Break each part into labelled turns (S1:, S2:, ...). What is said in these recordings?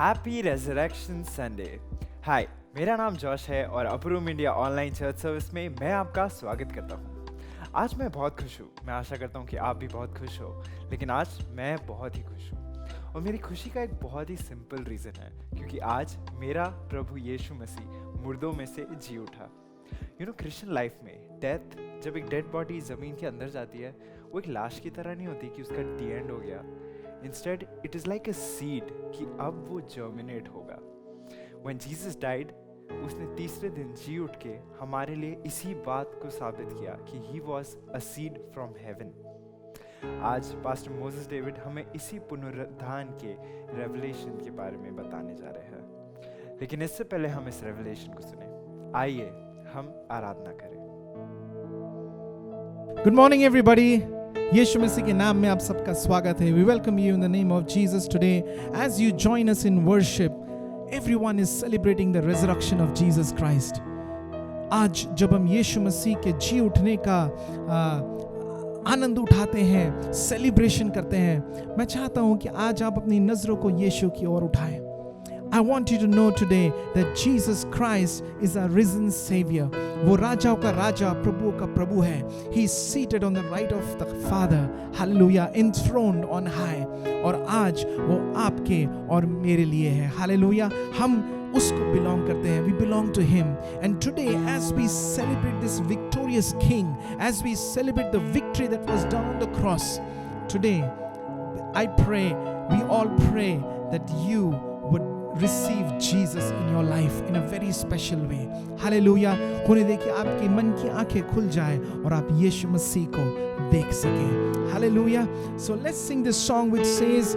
S1: Happy resurrection Sunday. हाय, मेरा नाम Josh है और approve India online church service में मैं आपका स्वागत करता हूँ। आज मैं बहुत खुश हूँ। मैं आशा करता हूँ कि आप भी बहुत खुश हो, लेकिन आज मैं बहुत ही खुश हूँ और मेरी खुशी का एक बहुत ही सिंपल रीज़न है, क्योंकि आज मेरा प्रभु यीशु मसीह मुर्दों में से जी उठा। क्रिश्चियन लाइफ में डेथ, जब एक डेड बॉडी ज़मीन के अंदर जाती है, वो एक लाश की तरह नहीं होती कि उसका दी एंड हो गया। Instead it is like a seed कि अब वो जर्मिनेट होगा। व्हेन जीसस डाइड, उसने तीसरे दिन जी उठ के हमारे लिए इसी बात को साबित किया कि he was a seed from heaven. आज पास्टर मोसेस डेविड हमें इसी पुनरुत्थान के रेवलेशन के बारे में बताने जा रहे हैं, लेकिन इससे पहले हम इस रेवलेशन को सुने। आइए हम आराधना करें।
S2: Good morning everybody. यीशु मसीह के नाम में आप सबका स्वागत है. We welcome you in the name of Jesus today. As you join us in worship, everyone is celebrating the resurrection of Jesus Christ. आज जब हम यीशु मसीह के जी उठने का आनंद उठाते हैं, सेलिब्रेशन करते हैं, मैं चाहता हूं कि आज आप अपनी नजरों को यीशु की ओर उठाएं. I want you to know today that Jesus Christ is our risen Savior. वो राजाओं का राजा, प्रभुओं का प्रभु है. He is seated on the right of the Father. Hallelujah, enthroned on high. और आज वो आपके और मेरे लिए है. Hallelujah. हम उसको belong करते हैं. We belong to Him. And today, as we celebrate this victorious King, as we celebrate the victory that was done on the cross, today, I pray, we all pray that you would receive Jesus in your life in a very special way. Hallelujah. होने दे कि आपके मन की आंखें खुल जाए और आप यीशु मसीह को देख सकें. Hallelujah. So let's sing this song which says,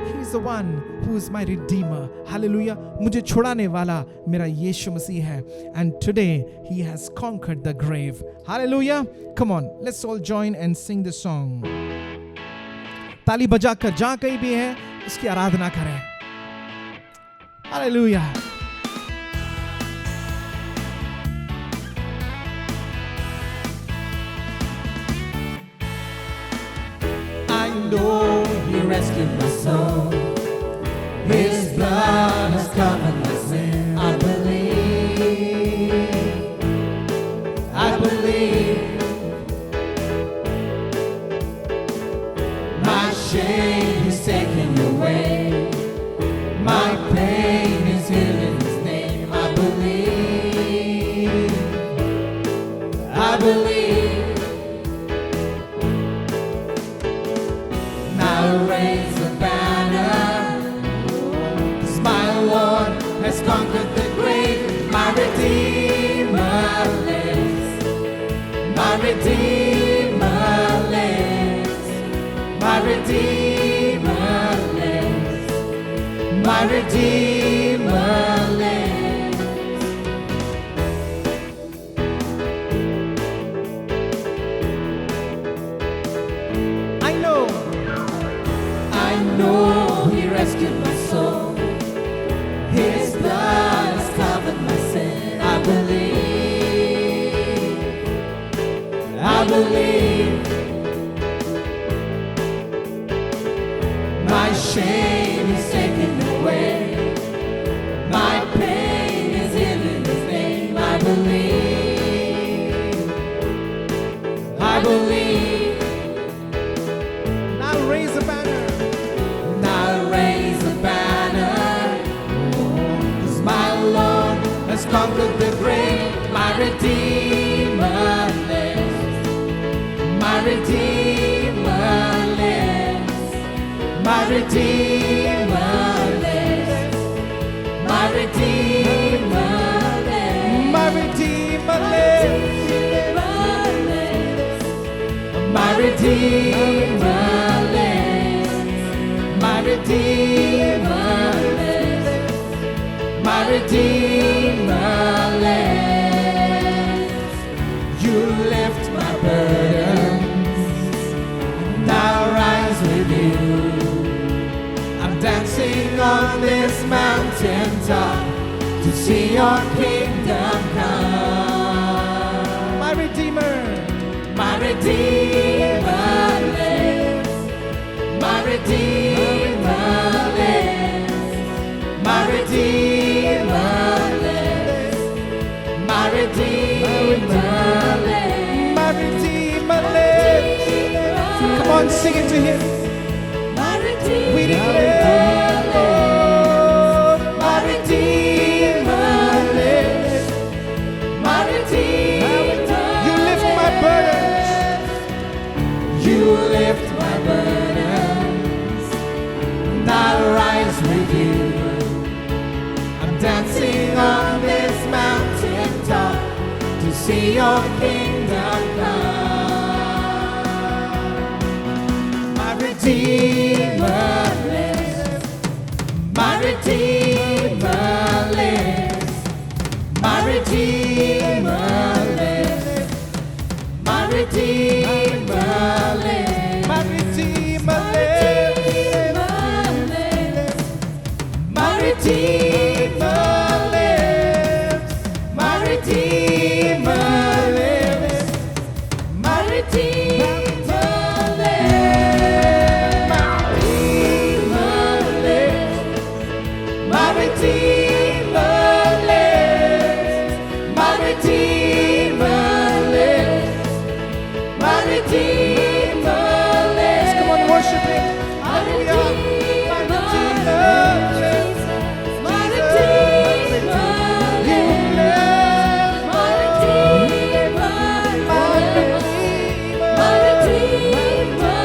S2: He is the one who is my redeemer. Hallelujah. मुझे छुड़ाने वाला मेरा यीशु मसीह है. And today He has conquered the grave. Hallelujah. Come on, let's all join and sing this song. ताली बजाकर जहाँ कहीं भी है उसकी आराधना करें. Hallelujah.
S3: I know He rescued my soul. His blood has covered my sin. I believe. My shame is taken away. My pain is healed in His name. I believe. Now raise a banner, 'cause my Lord has conquered the grave. My Redeemer lives. My Redeemer lives. My Redeemer lives. My Redeemer lives. I know He rescued my soul. His blood has covered my sin. I believe. My shame is taken away. My pain is healed in His name. I believe.
S2: Now raise a banner.
S3: Now raise a banner, 'cause my Lord has conquered the grave. My Redeemer lives. My Redeemer lives. My Redeemer lives. My Redeemer lives.
S2: My Redeemer lives.
S3: My Redeemer lives. My Redeemer lives. My Redeemer lives. You lift my burdens. Now rise with You. I'm dancing on this mountain top to see Your kingdom come.
S2: My Redeemer.
S3: My Redeemer lives. My Redeemer lives. My Redeemer lives. My Redeemer lives.
S2: My Redeemer lives. Come on, sing it to Him.
S3: My Redeemer
S2: We declare, Lord,
S3: My Redeemer lives. My Redeemer
S2: You lift my burdens.
S3: You lift my burdens, and I'll rise with you. I'm dancing on this mountain top to see your kingdom come. My Redeemer lives. My Redeemer lives. My Redeemer lives. My Redeemer lives.
S2: My Redeemer lives.
S3: My Redeemer lives. My Redeemer lives. My Redeemer lives. My Redeemer lives. My Redeemer lives. My Redeemer lives.
S2: Come on, worship Him.
S3: My
S2: Hallelujah.
S3: Redeemer
S2: lives.
S3: My Redeemer lives. My Redeemer lives. My Redeemer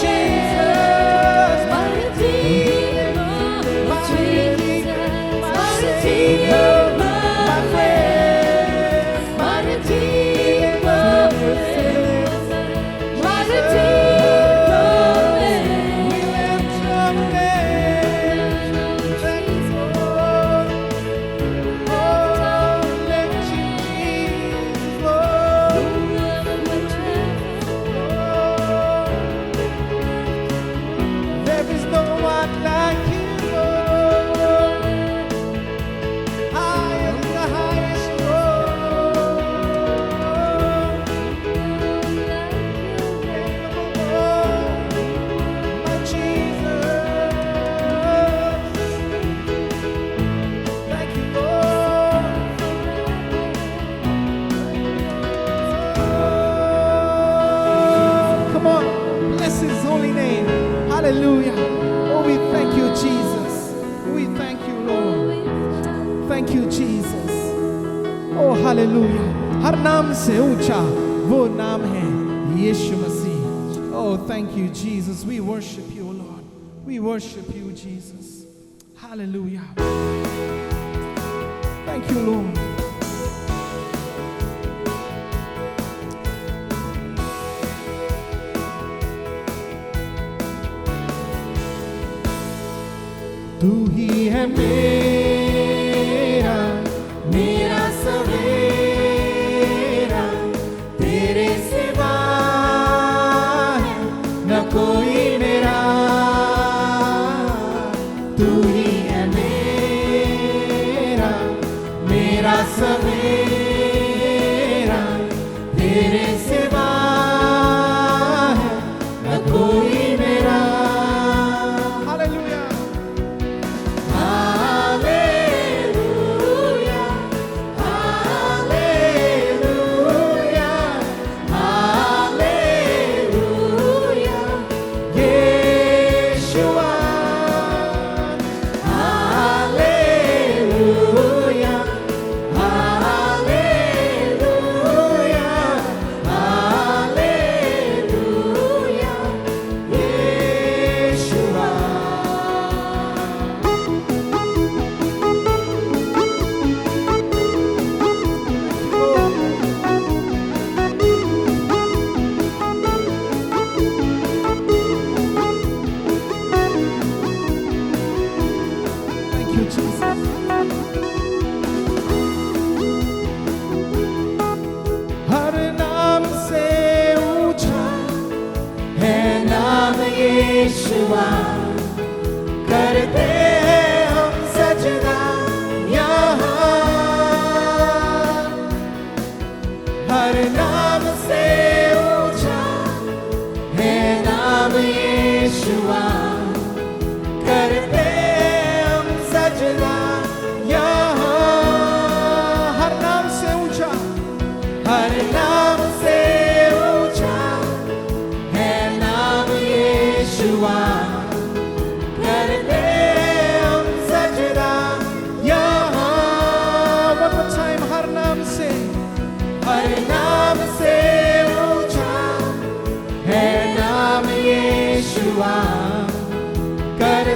S2: Jesus.
S3: My Redeemer
S2: My
S3: Jesus. My
S2: Redeemer.
S3: Redeemer
S2: My friend.
S3: My Redeemer lives. My Redeemer
S2: We lift your name. Thank you, Lord. Oh, let Jesus, Lord. There is no one like you, Lord. I am the highest, Lord. My Jesus. Thank you, Lord. Come on, bless His holy name. Hallelujah. Oh, we thank you, Jesus. We thank you, Lord. Thank you, Jesus. Oh, hallelujah. हर नाम से ऊंचा वो नाम है यीशु मसीह. Oh, thank you, Jesus. We worship you, Lord. We worship you, Jesus. Hallelujah. Thank you, Lord. तू ही है मेरा
S3: मेरा सवेरा तेरे सिवा है न कोई मेरा तू ही है मेरा मेरा सवेरा तेरे सिवा है न कोई मेरा
S2: Hallelujah.
S3: Hallelujah, hallelujah, hallelujah, Yeshua. Hallelujah, यीशुआ करते हैं हम सजदा यहाँ हर नाम से ऊंचा है नाम यीशुआ करते हैं हम सजदा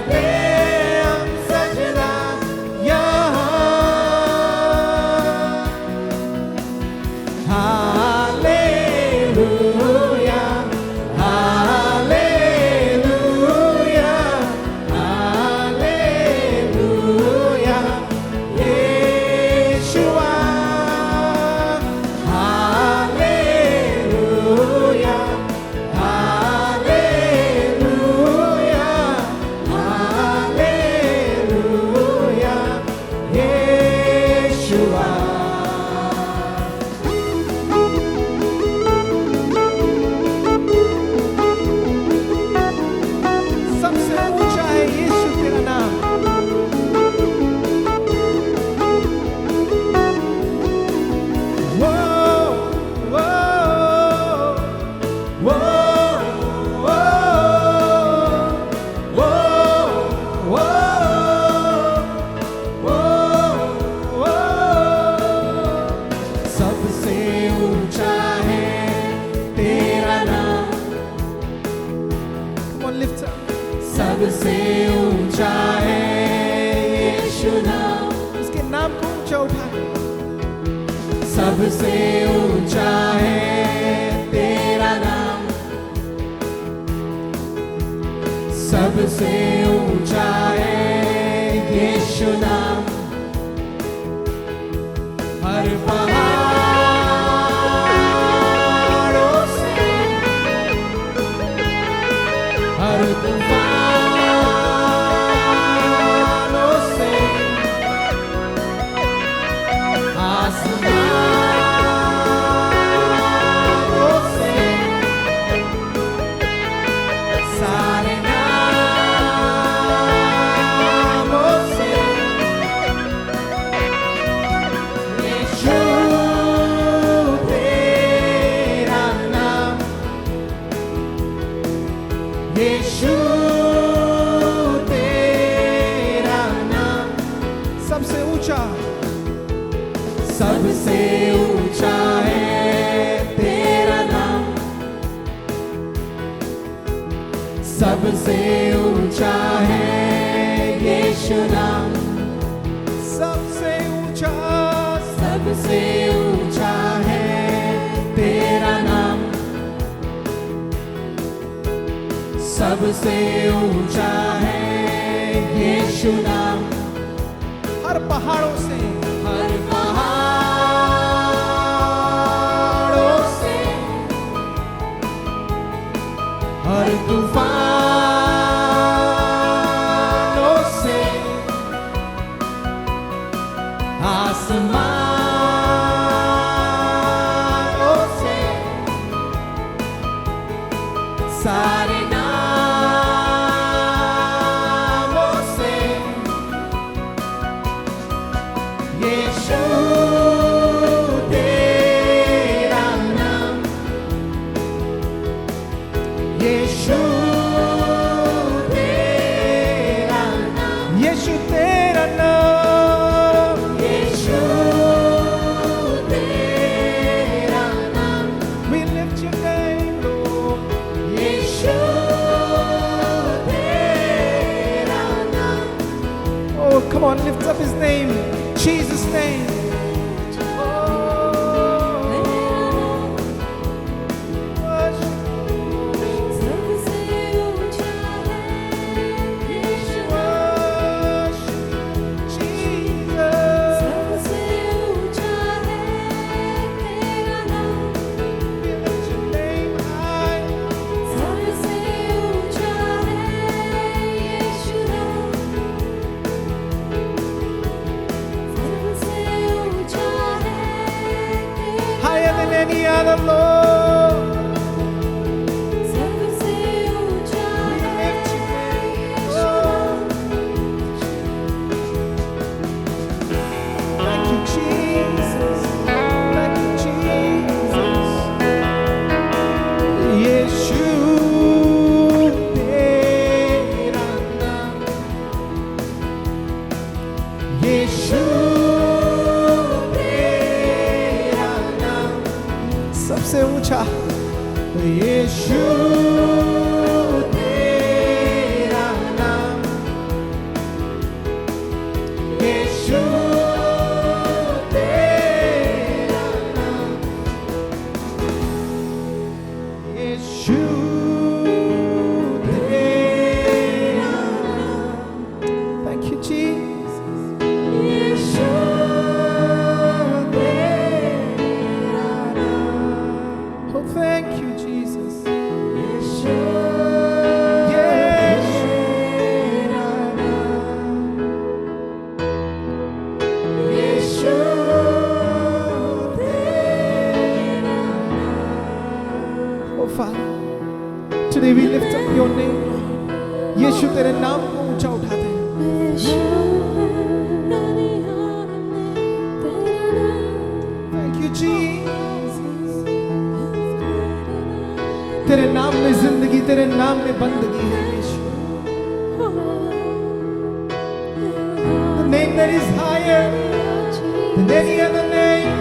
S2: करते हम सजदा यहाँ। Hallelujah, hallelujah, hallelujah, Yeshua. Hallelujah, hallelujah, hallelujah, Yeshua. सबसे ऊंचा है यीशु तेरा नाम। वो, वो, वो, वो, वो, वो, वो, वो, सबसे ऊंचा है तेरा नाम। Come on, lift up. सबसे ऊंचा है यीशु नाम। उसके नाम को ऊंचा उठाए। सबसे ऊंचा है तेरा नाम। सबसे ऊंचा है यीशु नाम। हर पहाड़ों से, हर तूफानों से, आसमानों से, सारे नामों से, यीशु तेरा नाम। यीशु तेरा नाम। सबसे ऊंचा, सबसे ऊंचा है तेरा नाम। सबसे ऊंचा है यीशु नाम। सबसे ऊंचा, सबसे ऊंचा है तेरा नाम। सबसे ऊंचा है यीशु नाम। हर पहाड़ों से, हर पहाड़ों से, हर तूफानों से, आसमानों से, सारे नामों से, यीशु तेरा नाम। यीशु तेरा नाम। यीशु तेरा नाम। यीशु तेरा नाम। We lift your name, Lord. यीशु तेरा नाम। Oh, come on, lift up his name. Jesus' name. Any other Lord, we lift your name, Lord. Thank you, Jesus. Thank you, Jesus. Yeshu tera naam. Yeshu सबसे ऊंचा यीशु तेरा नाम। तेरे नाम में जिंदगी, तेरे नाम में बंदगी है यीशु। The name that is higher than any other name.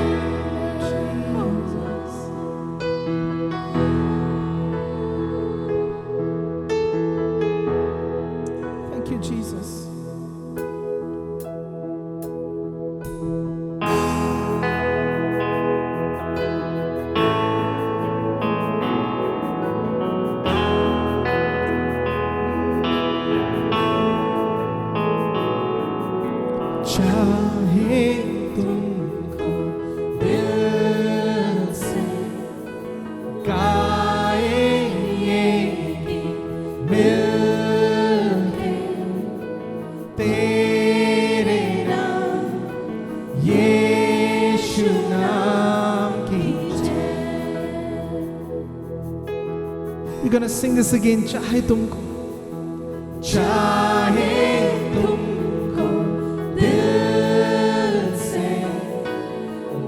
S2: Thank you, Jesus. चाहे तुमको दिल से गाए ये मिलके तेरे नाम यीशु नाम की जय। We're gonna sing this again. चाहे तुमको तुमको दिल से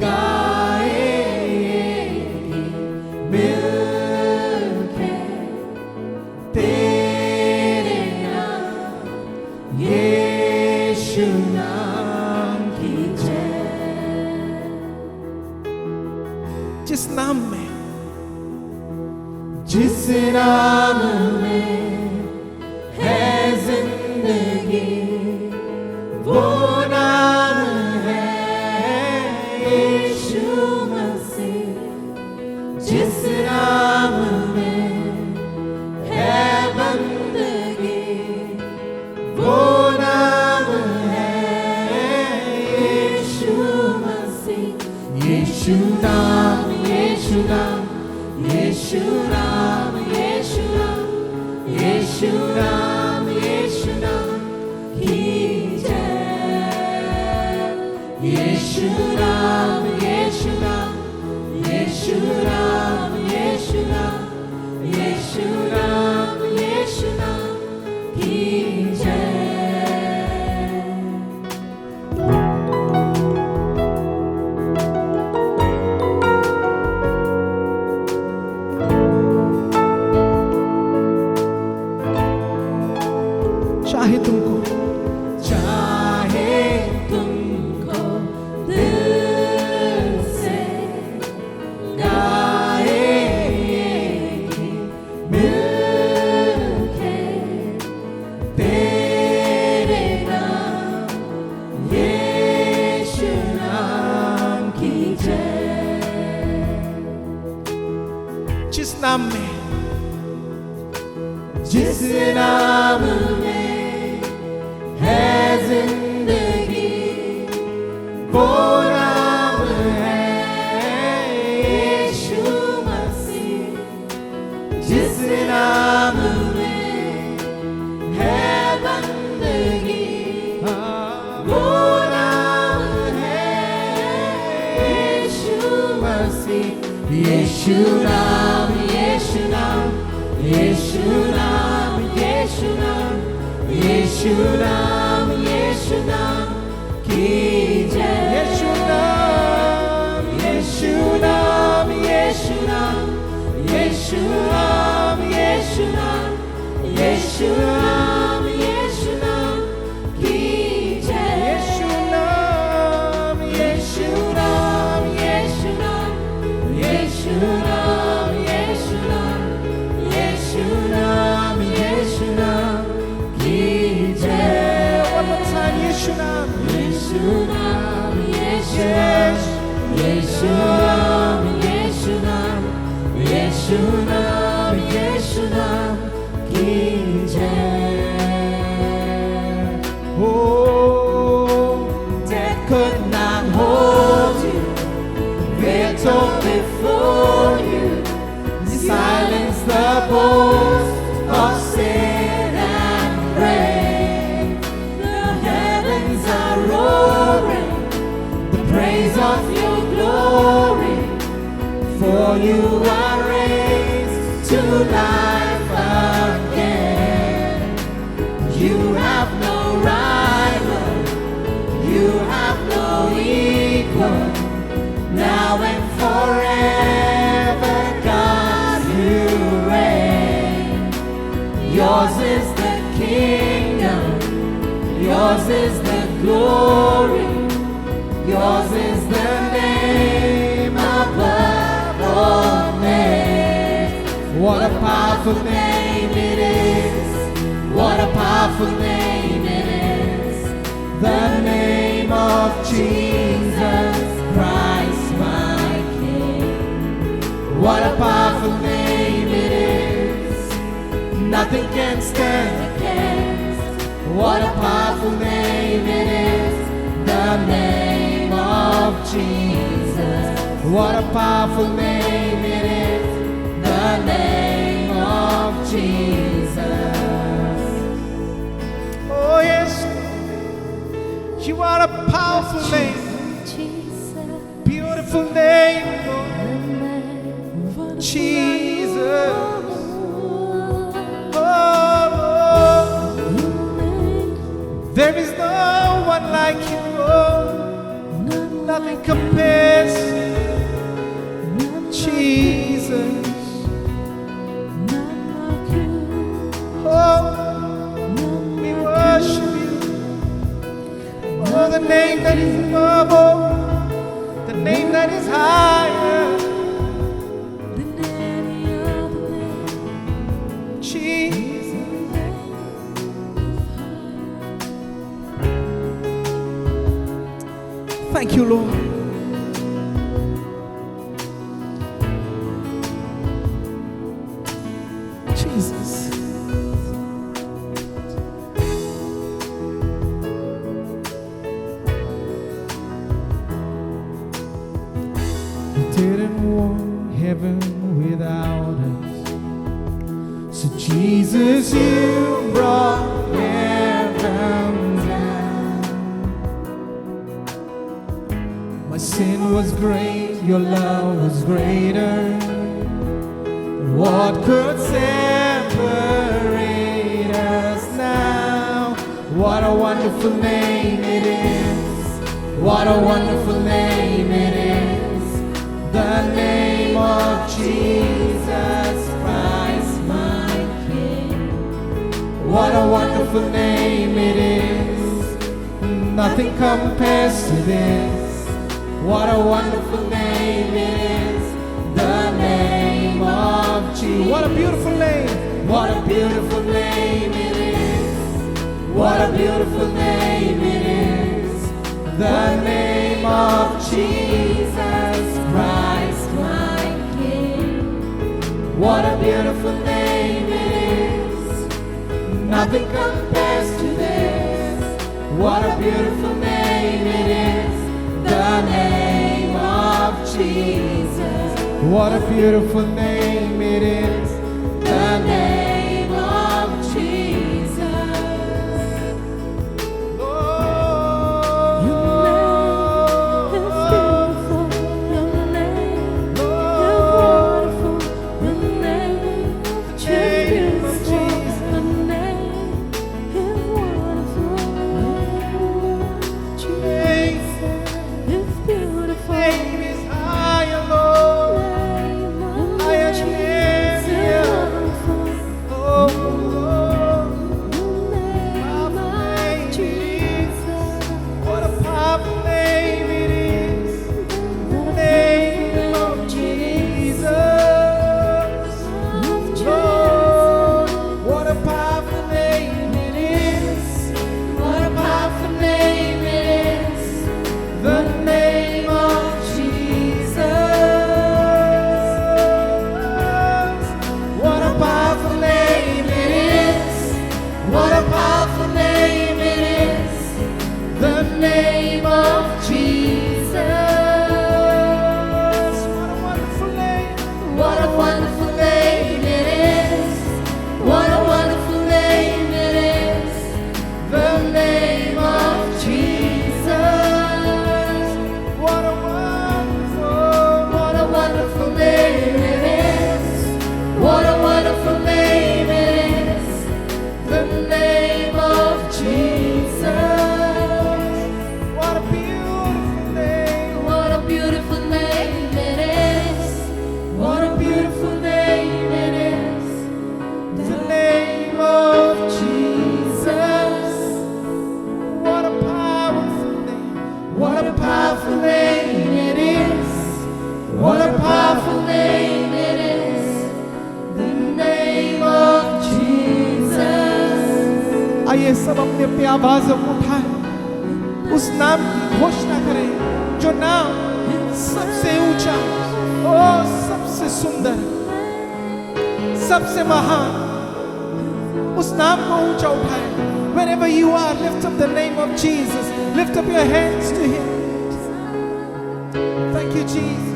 S2: गाएंगे मिलके तेरे नाम यीशु नाम की जय। जिस नाम में है जिंदगी, वो नाम है यीशु मसीह। जिस नाम में है बंदगी, वो नाम है यीशु मसीह। यीशु नाम, यीशु नाम, यीशु नाम, यीशु नाम, यीशु नाम, यीशु नाम की जय। यीशु नाम, यीशु नाम, यीशु नाम, यीशु नाम, यीशु नाम, यीशु नाम की जय। चाहे तुमको दिल से गाएंगे मिलके तेरे नाम यीशु नाम की जय। जिस नाम में है जिंदगी, वो नाम है यीशु मसीह। जिस नाम में है बंदगी, वो नाम है यीशु मसीह। यीशु नाम, यीशु नाम, यीशु नाम, यीशु नाम, यीशु नाम, यीशु नाम की जय। यीशु नाम, यीशु नाम, यीशु नाम, यीशु नाम, यीशु नाम, यीशु नाम, यीशु नाम की जय। यीशु नाम, यीशु नाम, यीशु नाम, यीशु नाम, यीशु नाम, यीशु नाम, यीशु नाम की जय। One more time, यीशु नाम, यीशु नाम, यीशु नाम, यीशु नाम, यीशु नाम, यीशु नाम, यीशु नाम की जय। Oh, death could not hold you, victor before you, silence the boast of sin and grave. The heavens are roaring the praise of your glory, for you are raised to life again. You have no rival, you have no equal, now and forever, God, you reign.
S3: Yours is the glory. Yours is the name above all names.
S2: What a powerful name it is.
S3: What a powerful name it is.
S2: The name of Jesus
S3: Christ my King.
S2: What a powerful name it is. Nothing can stand
S3: Against.
S2: What a powerful name it is.
S3: The name of Jesus.
S2: What a powerful name it is.
S3: The name of Jesus.
S2: Oh yes, you are a powerful name,
S3: Jesus.
S2: beautiful name, Lord. Jesus. Oh, there is no one like you, Lord. Nothing compares to Jesus. Oh, we worship you. Oh, the name that is above all, the name that is higher. Jesus. Thank you, Lord. Jesus. You didn't want heaven without us. So Jesus, you brought heaven down. My sin was great, your love was greater. What could separate us now? What a wonderful name it is. What a wonderful name it is. The name of Jesus Christ, my King. What a wonderful name it is. Nothing compares to this. What a wonderful name it is. The name of Jesus. What a beautiful name. What a beautiful name it is. What a beautiful name it is. The name of Jesus Christ, my King. What a beautiful name it is. Nothing compares to this. What a beautiful name it is. The name of Jesus. What a beautiful name it is. The name of Jesus. Lord, name is higher, Lord. Higher अपनी आवाज उठाए, उस नाम की घोषणा करें जो नाम सबसे ऊंचा, ओ सबसे सुंदर, सबसे महान, उस नाम को ऊंचा उठाए. Wherever you are, lift up the name of Jesus. Lift up your hands to Him. Thank you, Jesus.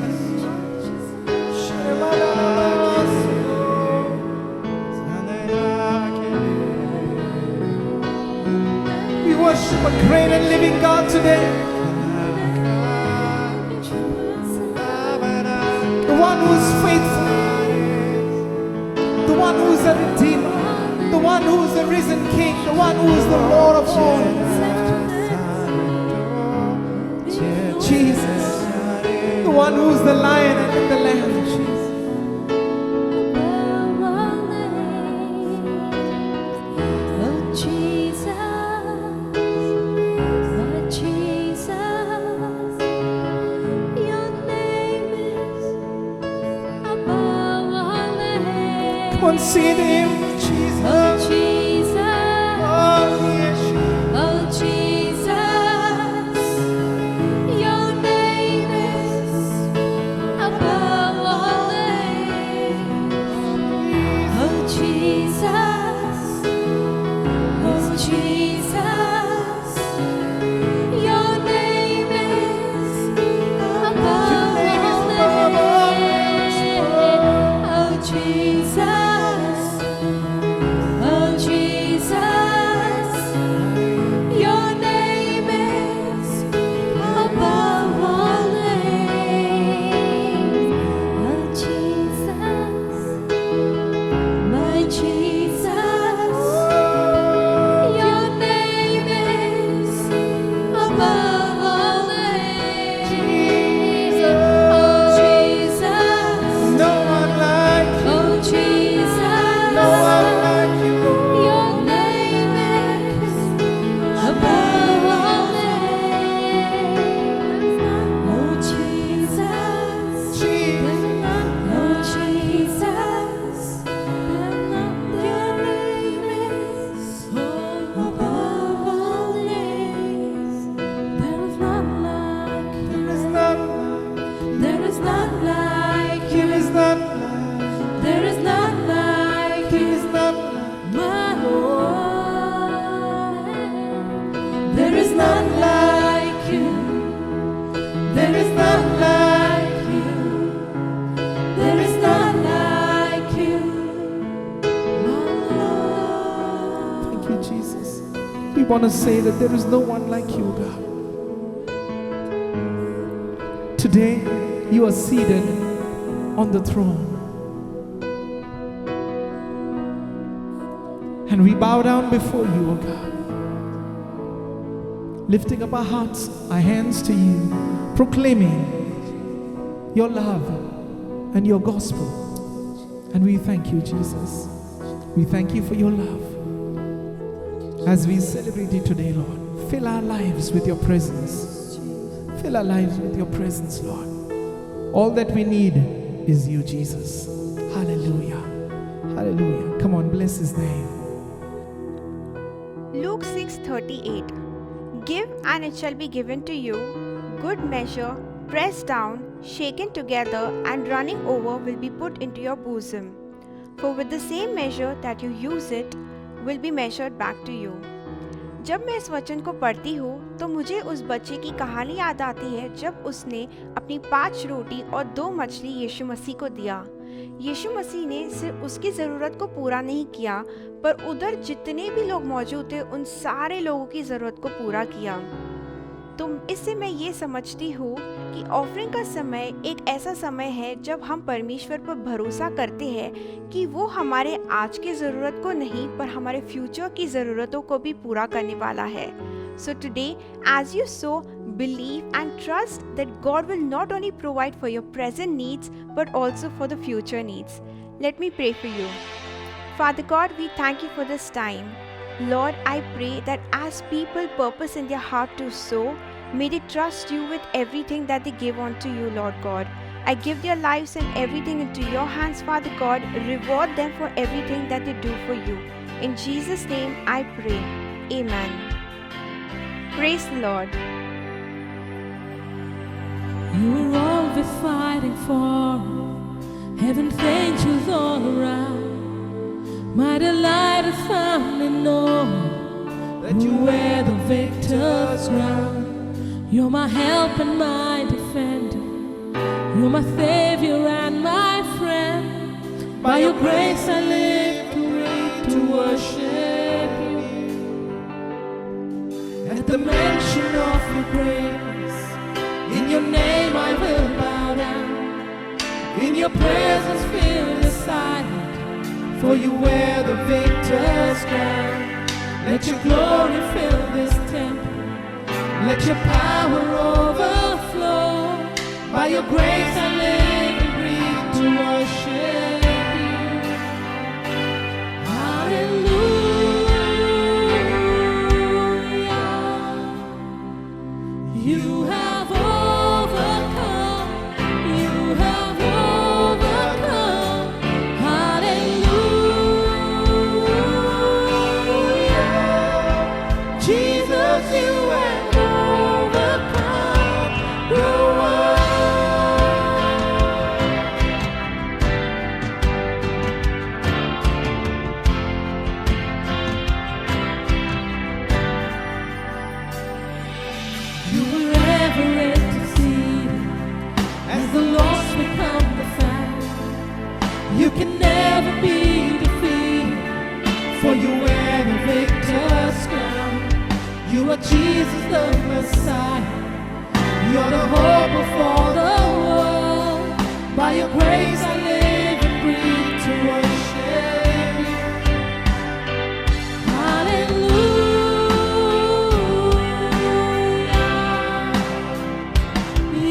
S2: We worship a great and living God today. The one who is faithful, the one who is a redeemer, the one who is the risen King, the one who is the Lord of all. Jesus, the one who is the Lion and the Lamb. Come on, sing to Him, Jesus.
S3: Oh Jesus,
S2: Oh, yes.
S3: oh Jesus, your name is above all names. Oh Jesus, your name is above all names. Oh Jesus, oh Jesus, your name is above all names. Oh Jesus, my Jesus, your name is above all names. Oh Jesus,
S2: No one like you,
S3: oh Jesus,
S2: no one like you, Lord.
S3: your name is above all names. Oh Jesus,
S2: Jesus.
S3: oh Jesus, your name is above all names. There is none like you.
S2: There is none
S3: There is none like
S2: like you,
S3: you.
S2: is none like
S3: There is none like
S2: you,
S3: you.
S2: is none like
S3: My Lord, there is none like you. There is none like you. There is none like you. My Lord.
S2: Thank you, Jesus. We want to say that there is no one like you, God. Today, you are seated on the throne. And we bow down before you, O God. Lifting up our hearts, our hands to you, proclaiming your love and your gospel. And we thank you, Jesus. We thank you for your love. As we celebrate it today, Lord, fill our lives with your presence. Fill our lives with your presence, Lord. All that we need is you, Jesus. Hallelujah. Hallelujah. Come on, bless His name.
S4: Luke 6:38. Give and it shall be given to you, good measure, pressed down, shaken together, and running over will be put into your bosom. For with the same measure that you use it, will be measured back to you. जब मैं इस वचन को पढ़ती हूँ तो मुझे उस बच्चे की कहानी याद आती है जब उसने अपनी 5 रोटी और 2 मछली यीशु मसीह को दिया। यीशु मसीह ने सिर्फ उसकी ज़रूरत को पूरा नहीं किया, पर उधर जितने भी लोग मौजूद थे उन सारे लोगों की ज़रूरत को पूरा किया। तो इससे मैं ये समझती हूँ कि ऑफरिंग का समय एक ऐसा समय है जब हम परमेश्वर पर भरोसा करते हैं कि वो हमारे आज के ज़रूरत को नहीं पर हमारे फ्यूचर की ज़रूरतों को भी पूरा करने वाला है। So today, as you sow, believe and trust that God will not only provide for your present needs but also for the future needs. Let me pray for you. Father God, we thank you for this time. Lord, I pray that as people purpose in their heart to sow, may they trust you with everything that they give unto you, Lord God. I give their lives and everything into your hands, Father God. Reward them for everything that they do for you. In Jesus' name I pray. Amen. Praise the Lord.
S3: You were always fighting for heaven's angels all around. My delight is found in knowing that you wear the victor's crown. You're my help and my defender. You're my savior and my friend. By your grace I live to worship you. At the mention of your grace, in your name I will bow down. In your presence fill the silent, for you wear the victor's crown. Let your glory fill this temple. Let your power overflow. By your grace I live and breathe to worship you. Hallelujah. You have overcome. You have overcome. Hallelujah. Jesus, you have overcome the world. You were ever interceding as the lost become the found. You can never be defeated, for you wear the victor's crown. You are Jesus the Messiah. You're the hope of all the world. By your grace I live and breathe to worship you. Hallelujah.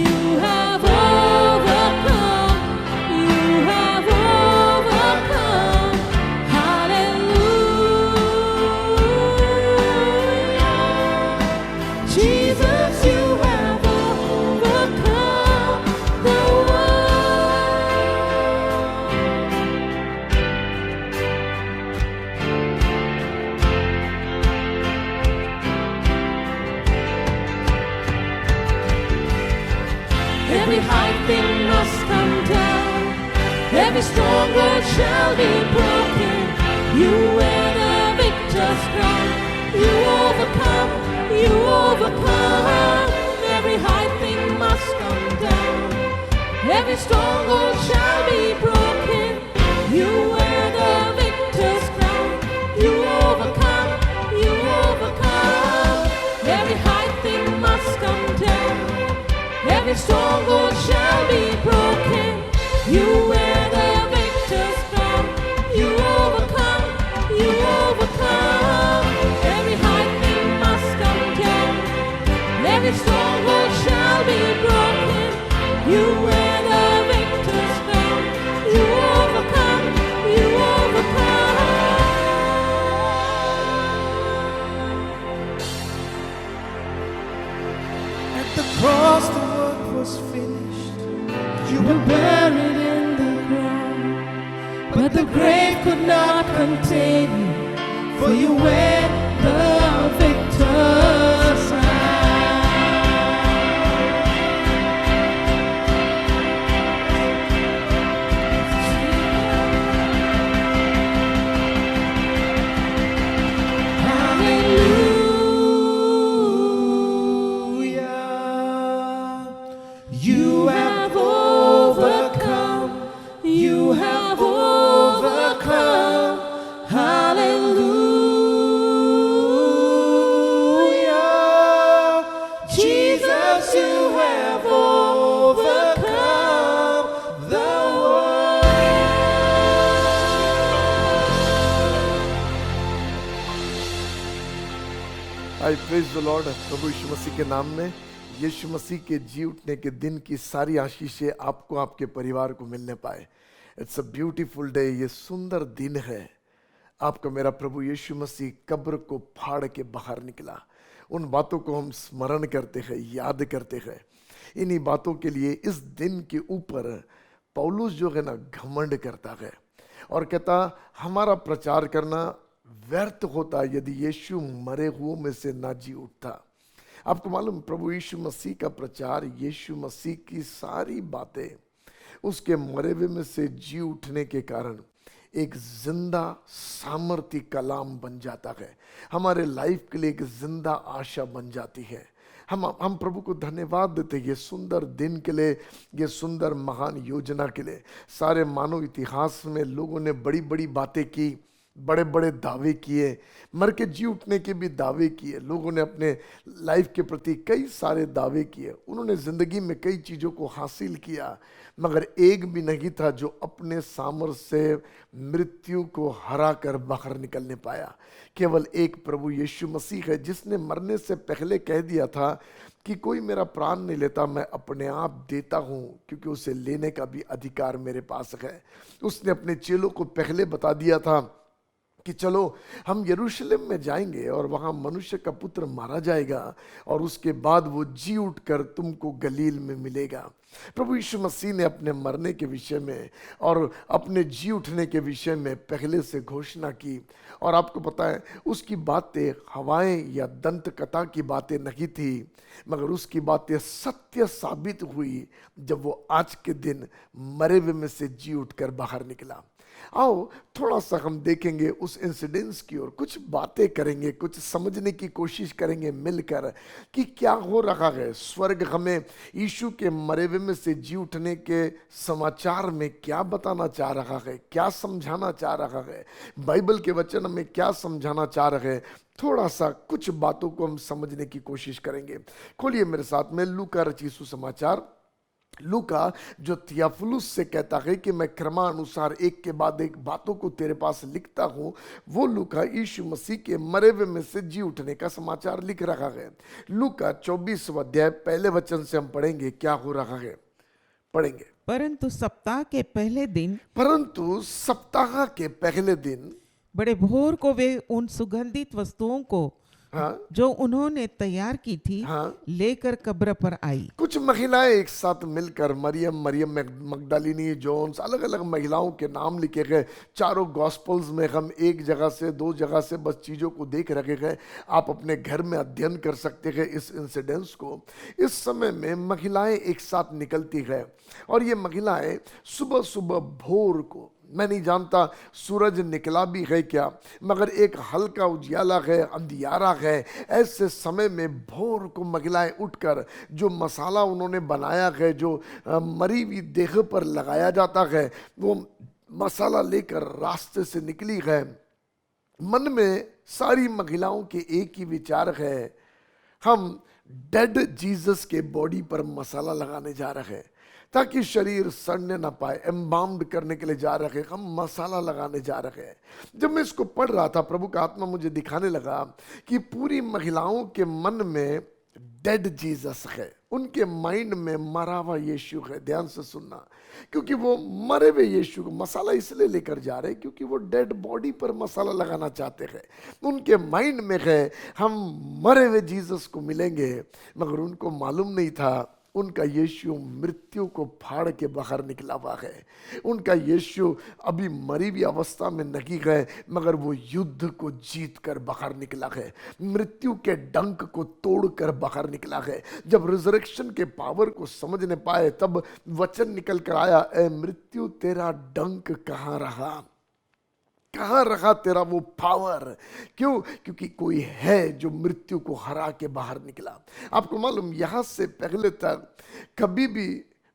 S3: You have overcome. You have overcome. Hallelujah. Jesus, you have overcome the world. Every high thing must come down. Every stronghold shall be broken. You wear the victor's crown. You overcome. You overcome. Every high thing must come down. Every stronghold shall be broken. You wear the victor's crown. You overcome. You overcome. Every high thing must come down. Every stronghold shall be broken. You wear the victor's crown. You overcome. You overcome. Every high thing must come down. Every stronghold shall be broken. You wear the victor's crown. You overcome. You overcome.
S2: At the cross, the work was finished. You were buried in the ground, but the grave could not contain you, for you wear the victor's Hallelujah. You have overcome. You have overcome. Hallelujah. Jesus, you have overcome the world.
S5: I praise the Lord. प्रभु यीशु मसीह के नाम में यीशु मसीह के जी उठने के दिन की सारी आशीषें आपको आपके परिवार को मिलने पाए। It's a beautiful day. ये सुंदर दिन है। आपका मेरा प्रभु यीशु मसीह कब्र को फाड़ के बाहर निकला। उन बातों को हम स्मरण करते हैं, याद करते हैं। इन्हीं बातों के लिए इस दिन के ऊपर पौलुस जो है ना घमंड करता है और कहता हमारा प्रचार करना व्यर्थ होता यदि यीशु मरे हुओं में से ना जी उठता। आपको मालूम, प्रभु यीशु मसीह का प्रचार, यीशु मसीह की सारी बातें उसके मरे हुए में से जी उठने के कारण एक जिंदा सामर्थ्य कलाम बन जाता है, हमारे लाइफ के लिए एक जिंदा आशा बन जाती है। हम प्रभु को धन्यवाद देते हैं ये सुंदर दिन के लिए, ये सुंदर महान योजना के लिए। सारे मानव इतिहास में लोगों ने बड़ी बड़ी बातें की, बड़े बड़े दावे किए, मर के जी उठने के भी दावे किए। लोगों ने अपने लाइफ के प्रति कई सारे दावे किए, उन्होंने जिंदगी में कई चीज़ों को हासिल किया, मगर एक भी नहीं था जो अपने सामर्थ्य से मृत्यु को हरा कर बाहर निकलने पाया। केवल एक प्रभु यीशु मसीह है जिसने मरने से पहले कह दिया था कि कोई मेरा प्राण नहीं लेता, मैं अपने आप देता हूँ, क्योंकि उसे लेने का भी अधिकार मेरे पास है। उसने अपने चेलों को पहले बता दिया था कि चलो हम यरूशलेम में जाएंगे और वहाँ मनुष्य का पुत्र मारा जाएगा और उसके बाद वो जी उठकर तुमको गलील में मिलेगा। प्रभु यीशु मसीह ने अपने मरने के विषय में और अपने जी उठने के विषय में पहले से घोषणा की, और आपको पता है उसकी बातें हवाएं या दंत कथा की बातें नहीं थी, मगर उसकी बातें सत्य साबित हुई जब वो आज के दिन मरे हुए में से जी उठकर बाहर निकला। आओ थोड़ा सा हम देखेंगे उस इंसिडेंस की ओर, कुछ बातें करेंगे, कुछ समझने की कोशिश करेंगे मिलकर कि क्या हो रहा है। स्वर्ग हमें यीशु के मरे हुए में से जी उठने के समाचार में क्या बताना चाह रहा है, क्या समझाना चाह रहा है, बाइबल के वचन में क्या समझाना चाह रहे हैं। थोड़ा सा कुछ बातों को हम समझने की कोशिश करेंगे। खोलिए मेरे साथ में लूका रचित सुसमाचार। लूका जो थियोफिलुस से कहता है कि मैं क्रमानुसार एक के बाद एक बातों को तेरे पास लिखता हूं, वो लूका यीशु मसीह के मरे हुए में से जी उठने का समाचार लिख रहा है। लूका 24वां अध्याय पहले वचन से हम पढ़ेंगे क्या हो रहा है। पढ़ेंगे।
S6: परंतु सप्ताह के पहले दिन बड़े भोर को वे उन सुगंधित वस्तुओं को
S5: हाँ,
S6: जो उन्होंने तैयार की थी
S5: हाँ,
S6: लेकर कब्र पर आई।
S5: कुछ महिलाएं एक साथ मिलकर, मरियम मगदलिनी, जोन्स, अलग अलग महिलाओं के नाम लिखे गए। चारों गॉस्पल्स में हम एक जगह से दो जगह से बस चीज़ों को देख रहे हैं। आप अपने घर में अध्ययन कर सकते हैं इस इंसिडेंस को। इस समय में महिलाएं एक साथ निकलती है और ये महिलाएं सुबह सुबह भोर को, मैं नहीं जानता सूरज निकला भी है क्या, मगर एक हल्का उजियाला है, अंधियारा है, ऐसे समय में भोर को महिलाएं उठकर जो मसाला उन्होंने बनाया है, जो मरी हुई देह पर लगाया जाता है, वो मसाला लेकर रास्ते से निकली है। मन में सारी महिलाओं के एक ही विचार है, हम डेड जीसस के बॉडी पर मसाला लगाने जा रहे हैं ताकि शरीर सड़ने ना पाए। एम्बाम्ड करने के लिए जा रहे हैं, हम मसाला लगाने जा रहे हैं। जब मैं इसको पढ़ रहा था, प्रभु का आत्मा मुझे दिखाने लगा कि पूरी महिलाओं के मन में डेड जीसस है, उनके माइंड में मरा हुआ यीशु है। ध्यान से सुनना, क्योंकि वो मरे हुए यीशु को मसाला इसलिए लेकर जा रहे हैं क्योंकि वो डेड बॉडी पर मसाला लगाना चाहते हैं। उनके माइंड में है हम मरे हुए जीसस को मिलेंगे, मगर उनको मालूम नहीं था उनका यीशु मृत्यु को फाड़ के बाहर निकला हुआ है। उनका यीशु अभी मरी हुई अवस्था में नहीं गए, मगर वो युद्ध को जीत कर बाहर निकला है, मृत्यु के डंक को तोड़कर बाहर निकला है। जब रिजरेक्शन के पावर को समझने पाए तब वचन निकल कर आया, ए मृत्यु तेरा डंक कहाँ रहा, कहाँ रहा तेरा वो पावर। क्यों? क्योंकि कोई है जो मृत्यु को हरा के बाहर निकला। आपको मालूम, यहां से पहले तक कभी भी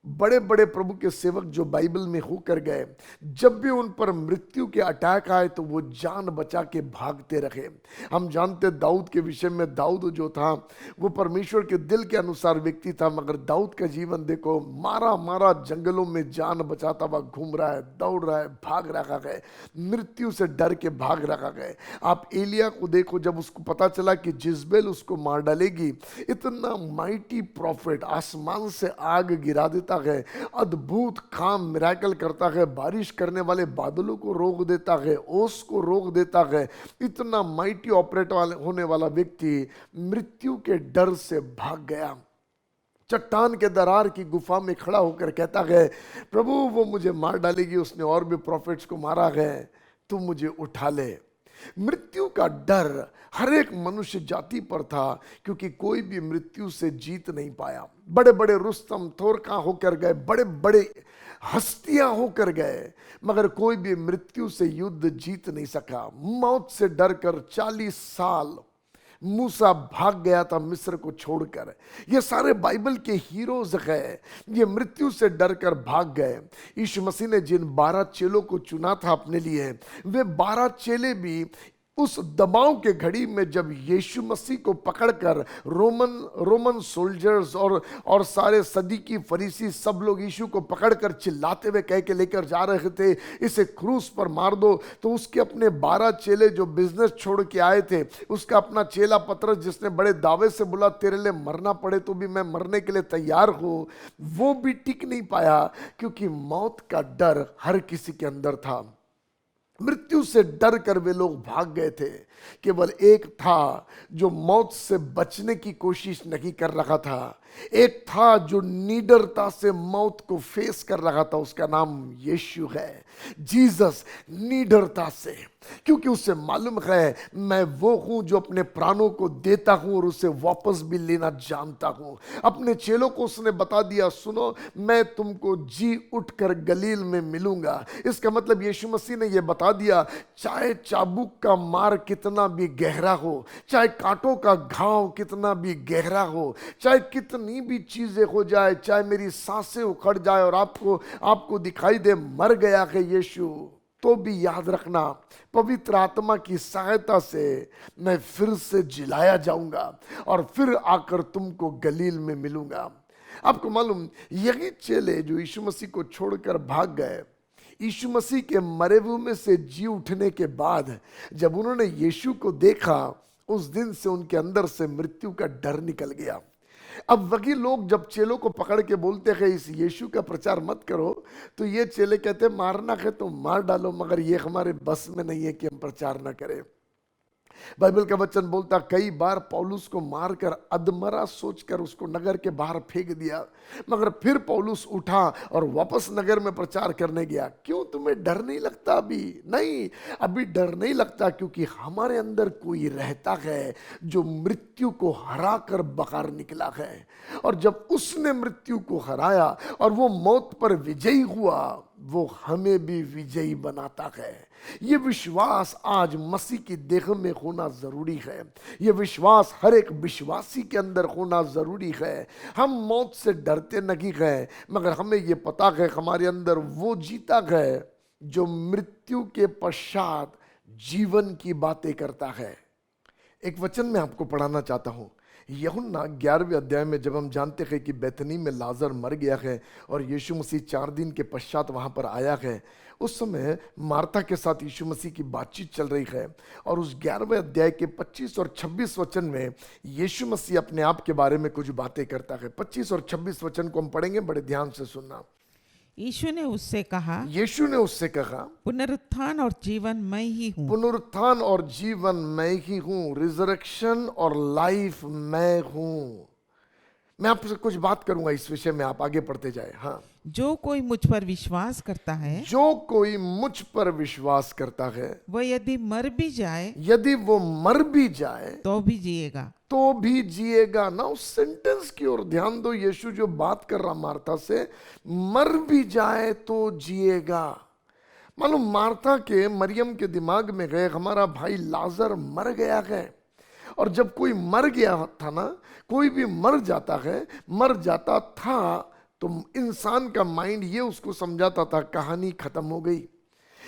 S5: बड़े बड़े प्रभु के सेवक जो बाइबल में होकर गए, जब भी उन पर मृत्यु के अटैक आए तो वो जान बचा के भागते रहे। हम जानते दाऊद के विषय में, दाऊद जो था वो परमेश्वर के दिल के अनुसार व्यक्ति था, मगर दाऊद का जीवन देखो, मारा मारा जंगलों में जान बचाता हुआ घूम रहा है, दौड़ रहा है, भाग रहा है, मृत्यु से डर के भाग रहा है। आप एलिया को देखो, जब उसको पता चला कि जिजबेल उसको मार डालेगी, इतना माइटी प्रॉफिट आसमान से आग गिरा देता है, अद्भुत काम मिराकल करता है, बारिश करने वाले बादलों को रोक देता है, ओस को रोक देता है। इतना माइटी ऑपरेट होने वाला व्यक्ति मृत्यु के डर से भाग गया। चट्टान के दरार की गुफा में खड़ा होकर कहता है, प्रभु वो मुझे मार डालेगी, उसने और भी प्रॉफिट्स को मारा है, तू मुझे उठा ले। मृत्यु का डर हर एक मनुष्य जाति पर था, क्योंकि कोई भी मृत्यु से जीत नहीं पाया। बड़े बड़े रुस्तम थोरका होकर गए, बड़े बड़े हस्तियां होकर गए, मगर कोई भी मृत्यु से युद्ध जीत नहीं सका। मौत से डरकर 40 साल मूसा भाग गया था मिस्र को छोड़कर। ये सारे बाइबल के हीरोज हैं, ये मृत्यु से डरकर भाग गए। यीशु मसीह ने जिन 12 चेलों को चुना था अपने लिए, वे 12 चेले भी उस दबाव के घड़ी में जब यीशु मसीह को पकड़कर रोमन सोल्जर्स और सारे सदीकी फरीसी सब लोग यीशु को पकड़कर चिल्लाते हुए कह के लेकर जा रहे थे, इसे क्रूस पर मार दो, तो उसके अपने 12 चेले जो बिजनेस छोड़ के आए थे, उसका अपना चेला पतरस जिसने बड़े दावे से बोला तेरे लिए मरना पड़े तो भी मैं मरने के लिए तैयार हूं, वो भी टिक नहीं पाया, क्योंकि मौत का डर हर किसी के अंदर था। मृत्यु से डर कर वे लोग भाग गए थे। केवल एक था जो मौत से बचने की कोशिश नहीं कर रहा था, एक था जो निडरता से मौत को फेस कर रहा था, उसका नाम यीशु है। जीसस निडरता से, क्योंकि उसे मालूम है मैं वो हूं जो अपने प्राणों को देता हूं और उसे वापस भी लेना जानता हूं। अपने चेलों को उसने बता दिया, सुनो मैं तुमको जी उठकर गलील में मिलूंगा। इसका मतलब यीशु मसीह ने यह बता दिया, चाहे चाबुक का मार कितना भी गहरा हो, चाहे कांटों का घाव कितना भी गहरा हो, चाहे कितनी भी चीजें हो जाए, चाहे मेरी सांसें उखड़ जाए और आपको दिखाई दे मर गया है यीशु, तो भी याद रखना पवित्र आत्मा की सहायता से मैं फिर से जिलाया जाऊंगा और फिर आकर तुमको गलील में मिलूंगा। आपको मालूम, यही चेले जो यीशु मसीह को छोड़कर भाग गए, यीशु मसीह के मरे हुए में से जी उठने के बाद जब उन्होंने यीशु को देखा, उस दिन से उनके अंदर से मृत्यु का डर निकल गया। अब वही लोग जब चेलों को पकड़ के बोलते हैं इस यीशु का प्रचार मत करो, तो ये चेले कहते मारना है तो मार डालो, मगर ये हमारे बस में नहीं है कि हम प्रचार ना करें। बाइबल का वचन बोलता कई बार पौलुस को मारकर अधमरा सोचकर उसको नगर के बाहर फेंक दिया, मगर फिर पौलुस उठा और वापस नगर में प्रचार करने गया। क्यों, तुम्हें डर नहीं लगता? अभी नहीं, अभी डर नहीं लगता, क्योंकि हमारे अंदर कोई रहता है जो मृत्यु को हरा कर बाहर निकला है। और जब उसने मृत्यु को हराया और वो मौत पर विजयी हुआ, वो हमें भी विजयी बनाता है। ये विश्वास आज मसीह की देह में होना जरूरी है। ये विश्वास हर एक विश्वासी के अंदर होना जरूरी है। हम मौत से डरते नहीं हैं, मगर हमें ये पता है हमारे अंदर वो जीता है जो मृत्यु के पश्चात जीवन की बातें करता है। एक वचन मैं आपको पढ़ाना चाहता हूं, यूहन्ना 11वें अध्याय में, जब हम जानते हैं कि बैतनी में लाजर मर गया है और यीशु मसीह 4 दिन के पश्चात वहां पर आया है, उस समय मार्था के साथ यीशु मसीह की बातचीत चल रही है। और उस 11वें अध्याय के 25 और 26 वचन में यीशु मसीह अपने आप के बारे में कुछ बातें करता है। 25 और 26 वचन को हम पढ़ेंगे, बड़े ध्यान से सुनना।
S6: यीशु ने उससे कहा, पुनरुत्थान और जीवन मैं ही हूँ।
S5: पुनरुत्थान और जीवन मैं ही हूँ, रिजरेक्शन और लाइफ मैं हूँ। मैं आपसे कुछ बात करूंगा इस विषय में, आप आगे पढ़ते जाए। हाँ,
S6: जो कोई मुझ पर विश्वास करता है,
S5: जो कोई मुझ पर विश्वास करता है,
S6: वह यदि मर भी जाए,
S5: यदि वो मर भी जाए
S6: तो भी जिएगा।
S5: तो भी जिएगा। ना उस सेंटेंस की ओर ध्यान दो। यीशु जो बात कर रहा मार्था से, मर भी जाए तो जिएगा। मालूम, मार्था के मरियम के दिमाग में गए हमारा भाई लाजर मर गया है। और जब कोई मर गया था ना, कोई भी मर जाता था, तो इंसान का माइंड ये उसको समझाता था कहानी खत्म हो गई,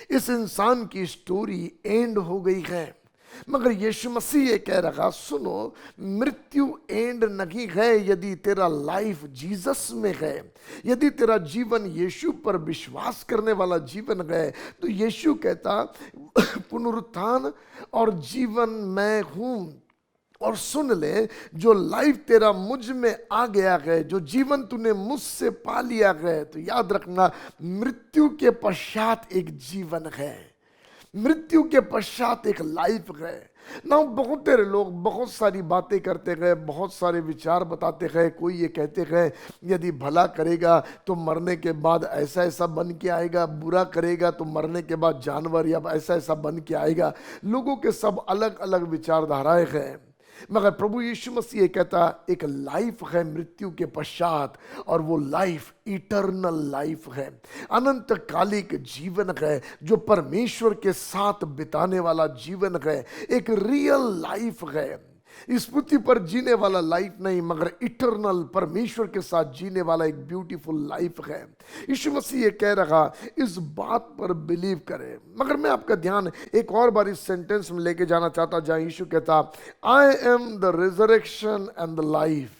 S5: इस इंसान की स्टोरी एंड हो गई है। मगर यीशु मसीह ये कह रहा, सुनो, मृत्यु एंड नहीं है। यदि तेरा लाइफ जीसस में है, यदि तेरा जीवन यीशु पर विश्वास करने वाला जीवन है, तो यीशु कहता पुनरुत्थान और जीवन मैं हूं। और सुन ले, जो लाइफ तेरा मुझ में आ गया है, जो जीवन तूने मुझसे पा लिया है, तो याद रखना मृत्यु के पश्चात एक जीवन है, मृत्यु के पश्चात एक लाइफ है। ना बहुत तेरे लोग बहुत सारी बातें करते गए, बहुत सारे विचार बताते गए। कोई ये कहते गए यदि भला करेगा तो मरने के बाद ऐसा ऐसा बन के आएगा, बुरा करेगा तो मरने के बाद जानवर या ऐसा ऐसा बन के आएगा। लोगों के सब अलग अलग विचारधाराएं हैं, मगर प्रभु यीशु मसीह ये कहता एक लाइफ है मृत्यु के पश्चात, और वो लाइफ इटर्नल लाइफ है, अनंत कालिक जीवन है जो परमेश्वर के साथ बिताने वाला जीवन है, एक रियल लाइफ है। इस पृथ्वी पर जीने वाला लाइफ नहीं, मगर इटर्नल परमेश्वर के साथ जीने वाला एक ब्यूटीफुल लाइफ है। यीशु मसीह ये कह रहा इस बात पर बिलीव करें। मगर मैं आपका ध्यान एक और बार इस सेंटेंस में लेके जाना चाहता जहां यीशु कहता I am the resurrection and the life.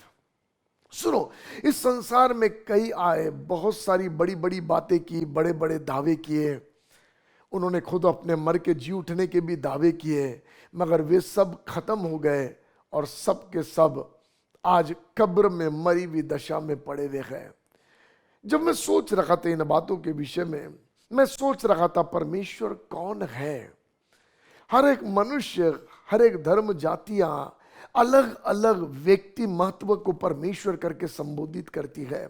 S5: सुनो, इस संसार में कई आए, बहुत सारी बड़ी बड़ी बातें की, बड़े बड़े दावे किए, उन्होंने खुद अपने मर के जी उठने के भी दावे किए, मगर वे सब खत्म हो गए और सब के सब आज कब्र में मरी हुई दशा में पड़े हुए हैं। जब मैं सोच रहा था इन बातों के विषय में, मैं सोच रहा था परमेश्वर कौन है। हर एक मनुष्य, हर एक धर्म, जातियां अलग अलग व्यक्ति महत्व को परमेश्वर करके संबोधित करती है।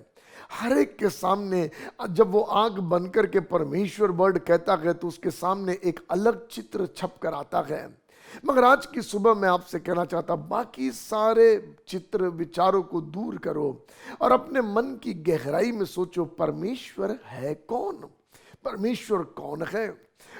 S5: हर एक के सामने जब वो आंख बंद करके परमेश्वर वर्ड कहता है तो उसके सामने एक अलग चित्र छप कर आता है। मगर आज की सुबह मैं आपसे कहना चाहता, बाकी सारे चित्र विचारों को दूर करो और अपने मन की गहराई में सोचो परमेश्वर है कौन, परमेश्वर कौन है।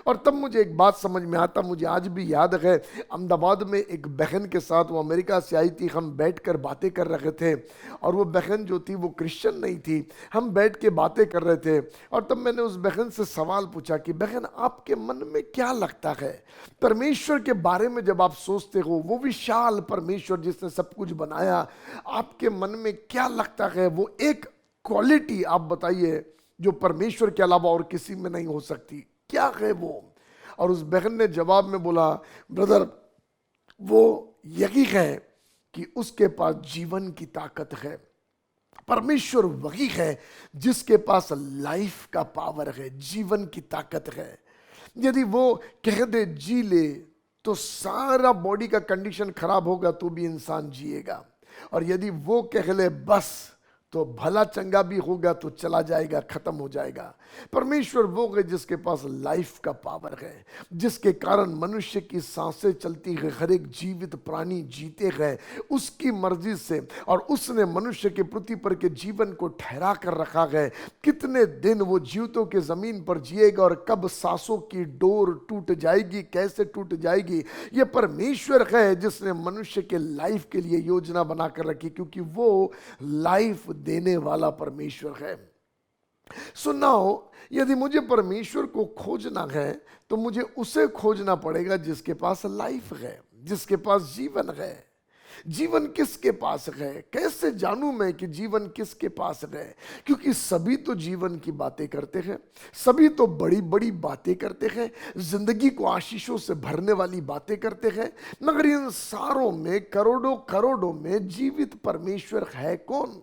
S5: और तब मुझे एक बात समझ में आता, मुझे आज भी याद है, अहमदाबाद में एक बहन के साथ, वो अमेरिका से आई थी, हम बैठकर बातें कर रहे थे, और वो बहन जो थी वो क्रिश्चियन नहीं थी। हम बैठ के बातें कर रहे थे और तब मैंने उस बहन से सवाल पूछा कि बहन आपके मन में क्या लगता है परमेश्वर के बारे में, जब आप सोचते हो वो विशाल परमेश्वर जिसने सब कुछ बनाया, आपके मन में क्या लगता है, वो एक क्वालिटी आप बताइए जो परमेश्वर के अलावा और किसी में नहीं हो सकती, क्या है वो। और उस बहन ने जवाब में बोला, ब्रदर वो यही है कि उसके पास जीवन की ताकत है। परमेश्वर वही है जिसके पास लाइफ का पावर है, जीवन की ताकत है। यदि वो कह दे जी ले तो सारा बॉडी का कंडीशन खराब होगा तो भी इंसान जिएगा, और यदि वो कह ले बस तो भला चंगा भी होगा तो चला जाएगा, खत्म हो जाएगा। परमेश्वर वो है जिसके पास लाइफ का पावर है, जिसके कारण मनुष्य की सांसें चलती है, हर एक जीवित प्राणी जीते हैं उसकी मर्जी से, और उसने मनुष्य के पृथ्वी पर के जीवन को ठहरा कर रखा है। कितने दिन वो जीवितों के जमीन पर जिएगा और कब सांसों की डोर टूट जाएगी, कैसे टूट जाएगी, ये परमेश्वर है जिसने मनुष्य के लाइफ के लिए योजना बनाकर रखी, क्योंकि वो लाइफ देने वाला परमेश्वर है। सुनाओ, यदि मुझे परमेश्वर को खोजना है तो मुझे उसे खोजना पड़ेगा जिसके पास लाइफ है, जिसके पास जीवन है। जीवन किसके पास है, कैसे जानूं मैं कि जीवन किसके पास है? क्योंकि सभी तो जीवन की बातें करते हैं, सभी तो बड़ी बड़ी बातें करते हैं, जिंदगी को आशीषों से भरने वाली बातें करते हैं, मगर इन सारों में करोड़ों करोड़ों में जीवित परमेश्वर है कौन?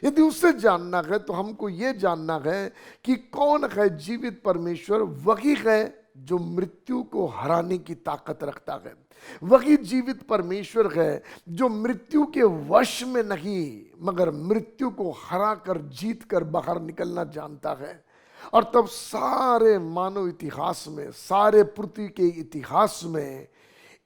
S5: यदि उसे जानना है तो हमको ये जानना है कि कौन है जीवित परमेश्वर। वही है जो मृत्यु को हराने की ताकत रखता है, वही जीवित परमेश्वर है जो मृत्यु के वश में नहीं मगर मृत्यु को हरा कर जीत कर बाहर निकलना जानता है। और तब सारे मानव इतिहास में, सारे पृथ्वी के इतिहास में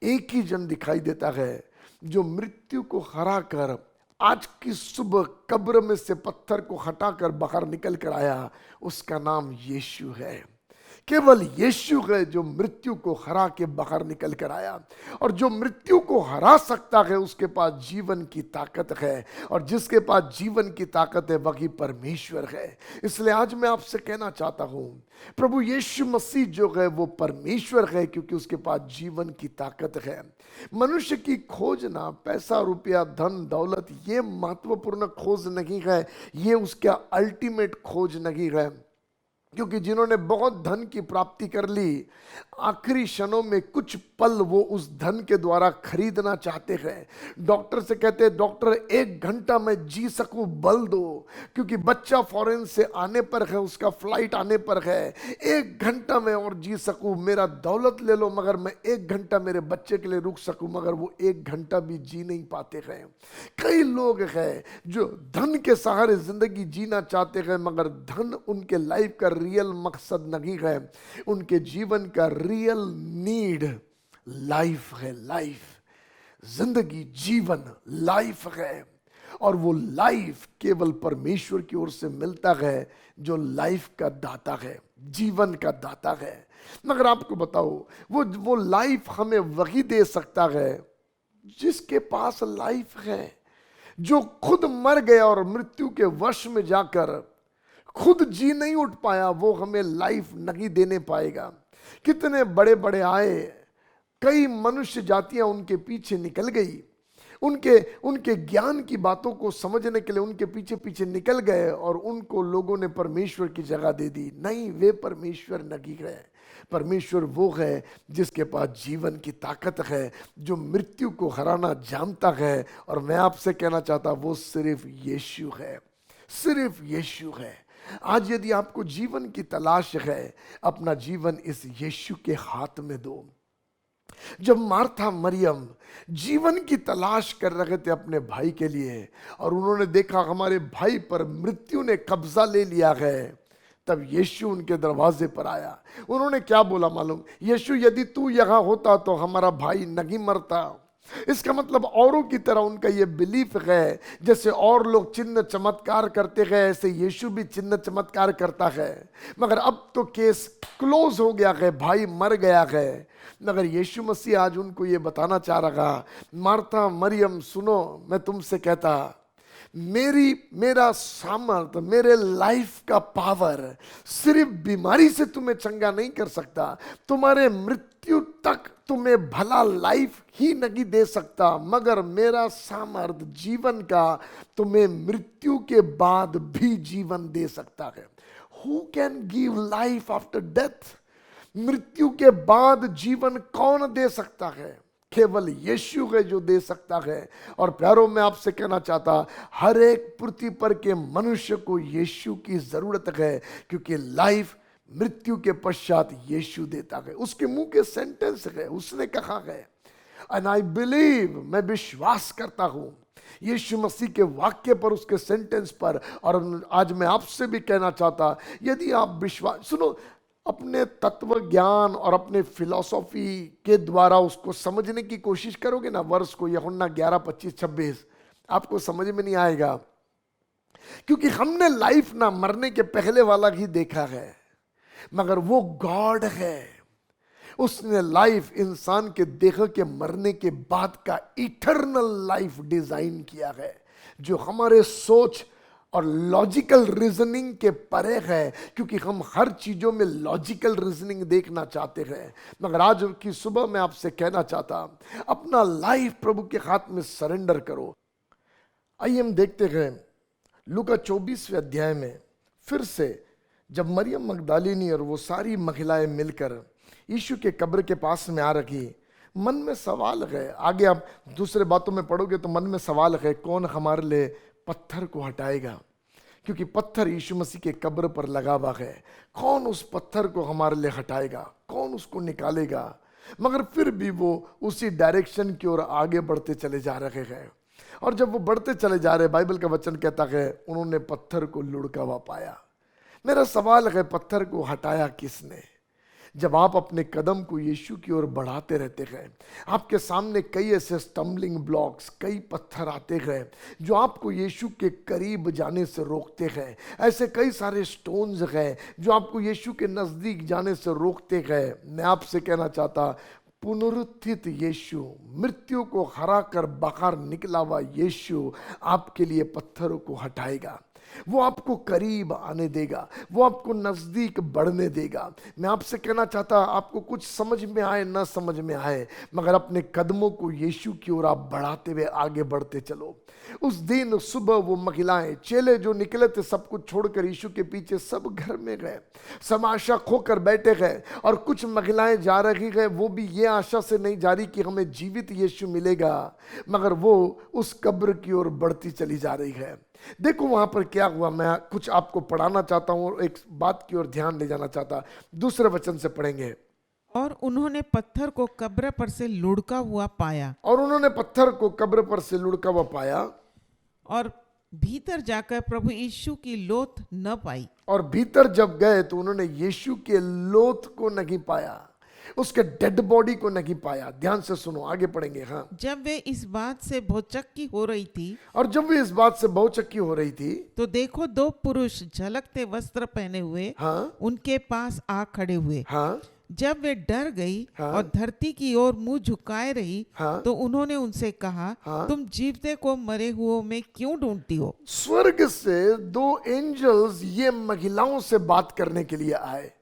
S5: एक ही जन दिखाई देता है जो मृत्यु को हरा कर आज की सुबह कब्र में से पत्थर को हटाकर बाहर निकल कर आया, उसका नाम यीशु है। केवल यीशु है जो मृत्यु को हरा के बाहर निकल कर आया, और जो मृत्यु को हरा सकता है उसके पास जीवन की ताकत है, और जिसके पास जीवन की ताकत है वही परमेश्वर है। इसलिए आज मैं आपसे कहना चाहता हूं, प्रभु यीशु मसीह जो है वो परमेश्वर है क्योंकि उसके पास जीवन की ताकत है। मनुष्य की खोज ना पैसा रुपया धन दौलत ये महत्वपूर्ण खोज नहीं है, ये उसका अल्टीमेट खोज नहीं है। क्योंकि जिन्होंने बहुत धन की प्राप्ति कर ली, आखिरी क्षणों में कुछ पल वो उस धन के द्वारा खरीदना चाहते हैं। डॉक्टर से कहते हैं, डॉक्टर 1 घंटा मैं जी सकूं, बल दो, क्योंकि बच्चा फॉरेन से आने पर है, उसका फ्लाइट आने पर है। 1 घंटा मैं और जी सकूं, मेरा दौलत ले लो, मगर मैं 1 घंटा मेरे बच्चे के लिए रुक सकूं, मगर वो 1 घंटा भी जी नहीं पाते हैं। कई लोग हैं जो धन के सहारे जिंदगी जीना चाहते हैं, मगर धन उनके लाइफ का रियल मकसद नहीं है। उनके जीवन का रियल नीड लाइफ है। लाइफ, जिंदगी, जीवन, लाइफ है। और वो लाइफ केवल परमेश्वर की ओर से मिलता है, जो लाइफ का दाता है, जीवन का दाता है। मगर आपको बताओ, वो लाइफ हमें वही दे सकता है जिसके पास लाइफ है। जो खुद मर गया और मृत्यु के वश में जाकर खुद जी नहीं उठ पाया, वो हमें लाइफ नहीं देने पाएगा। कितने बड़े बड़े आए, कई मनुष्य जातियां उनके पीछे निकल गई, उनके ज्ञान की बातों को समझने के लिए उनके पीछे पीछे निकल गए, और उनको लोगों ने परमेश्वर की जगह दे दी। नहीं, वे परमेश्वर नहीं गए। परमेश्वर वो है जिसके पास जीवन की ताकत है, जो मृत्यु को हराना जानता है। और मैं आपसे कहना चाहता, वो सिर्फ यीशु है, सिर्फ यीशु है। आज यदि आपको जीवन की तलाश है, अपना जीवन इस यीशु के हाथ में दो। जब मार्था मरियम जीवन की तलाश कर रहे थे अपने भाई के लिए, और उन्होंने देखा हमारे भाई पर मृत्यु ने कब्जा ले लिया है, तब यीशु उनके दरवाजे पर आया। उन्होंने क्या बोला मालूम? यीशु, यदि तू यहां होता तो हमारा भाई नहीं मरता। इसका मतलब औरों की तरह उनका ये बिलीफ है, जैसे और लोग चिन्ह चमत्कार करते हैं, ऐसे यीशु भी चिन्ह चमत्कार करता है। मगर अब तो केस क्लोज हो गया है, भाई मर गया है। मगर यीशु मसीह आज उनको ये बताना चाह रहा, मार्था मरियम सुनो, मैं तुमसे कहता, मेरा सामर्थ, मेरे लाइफ का पावर सिर्फ बीमारी से तुम्हें चंगा नहीं कर सकता, तुम्हारे मृत्यु तक तुम्हें भला लाइफ ही नहीं दे सकता, मगर मेरा सामर्थ जीवन का तुम्हें मृत्यु के बाद भी जीवन दे सकता है। Who can give life after death? मृत्यु के बाद जीवन कौन दे सकता है? केवल यीशु है जो दे सकता है। और प्यारों, मैं आपसे कहना चाहता, हर एक पृथ्वी पर के मनुष्य को यीशु की जरूरत है, क्योंकि लाइफ मृत्यु के पश्चात यीशु देता है। उसके मुंह के सेंटेंस है, उसने कहा है, एंड आई बिलीव, मैं विश्वास करता हूं यीशु मसीह के वाक्य पर, उसके सेंटेंस पर। और आज मैं आपसे भी कहना चाहता, यदि आप विश्वास, सुनो, अपने तत्व ज्ञान और अपने फिलॉसफी के द्वारा उसको समझने की कोशिश करोगे ना, वर्ष को, यूहन्ना 11:25-26, आपको समझ में नहीं आएगा, क्योंकि हमने लाइफ ना मरने के पहले वाला ही देखा है, मगर वो गॉड है। उसने लाइफ इंसान के देह के मरने के बाद का इटर्नल लाइफ डिजाइन किया है, जो हमारे सोच और लॉजिकल रीजनिंग के परे है, क्योंकि हम हर चीजों में लॉजिकल रीजनिंग देखना चाहते हैं। मगर आज की सुबह मैं आपसे कहना चाहता, अपना लाइफ प्रभु के हाथ में सरेंडर करो। आइए हम देखते हैं लूका 24वें अध्याय में, फिर से जब मरियम मगदलिनी और वो सारी महिलाएं मिलकर यीशु के कब्र के पास में आ रखी, मन में सवाल है। आगे आप दूसरे बातों में पढ़ोगे तो मन में सवाल है, कौन हमारे लिए पत्थर को हटाएगा, क्योंकि पत्थर यीशु मसीह के कब्र पर लगा हुआ है। कौन उस पत्थर को हमारे लिए हटाएगा, कौन उसको निकालेगा? मगर फिर भी वो उसी डायरेक्शन की ओर आगे बढ़ते चले जा रहे हैं। और जब वो बढ़ते चले जा रहे, बाइबल का वचन कहता है, उन्होंने पत्थर को लुढ़का हुआ पाया। मेरा सवाल है, पत्थर को हटाया किसने? जब आप अपने कदम को यीशु की ओर बढ़ाते रहते हैं, आपके सामने कई ऐसे स्टम्बलिंग ब्लॉक्स, कई पत्थर आते हैं जो आपको यीशु के करीब जाने से रोकते हैं। ऐसे कई सारे स्टोन्स हैं जो आपको यीशु के नज़दीक जाने से रोकते हैं। मैं आपसे कहना चाहता, पुनरुत्थित यीशु, मृत्यु को हरा कर बाहर निकला हुआ यीशु आपके लिए पत्थरों को हटाएगा। वो आपको करीब आने देगा, वो आपको नजदीक बढ़ने देगा। मैं आपसे कहना चाहता, आपको कुछ समझ में आए ना समझ में आए, मगर अपने कदमों को यीशु की ओर आप बढ़ाते हुए आगे बढ़ते चलो। उस दिन सुबह वो महिलाएं, चेले जो निकले थे सब कुछ छोड़कर यीशु के पीछे, सब घर में गए, सब आशा खोकर बैठे गए। और कुछ महिलाएं जा रही गए, वो भी ये आशा से नहीं जा रही कि हमें जीवित यीशु मिलेगा, मगर वो उस कब्र की ओर बढ़ती चली जा रही है। देखो वहां पर क्या हुआ, मैं कुछ आपको पढ़ाना चाहता हूं और एक बात की ओर ध्यान ले जाना चाहता। दूसरे वचन से पढ़ेंगे।
S6: और उन्होंने पत्थर को कब्र पर से लुढ़का हुआ पाया,
S5: और उन्होंने पत्थर को कब्र पर से लुढ़का हुआ पाया,
S6: और भीतर जाकर प्रभु यीशु की लोथ न पाई।
S5: और भीतर जब गए तो उन्होंने यीशु के लोथ को नहीं पाया, उसके डेड बॉडी को नहीं पाया। ध्यान से सुनो, आगे पढ़ेंगे। हाँ,
S6: जब वे इस बात से भौचक्की हो रही थी,
S5: और जब वे इस बात से बहुचक्की हो रही थी,
S6: तो देखो दो पुरुष झलकते वस्त्र पहने हुए
S5: हाँ,
S6: उनके पास आ खड़े हुए।
S5: हाँ,
S6: जब वे डर गई
S5: हाँ,
S6: और धरती की ओर मुंह झुकाए रही,
S5: हाँ,
S6: तो उन्होंने उनसे कहा,
S5: हाँ,
S6: तुम जीवते को मरे हुओं में क्यों ढूंढती हो?
S5: स्वर्ग से दो एंजल्स ये महिलाओं से बात करने के लिए आए।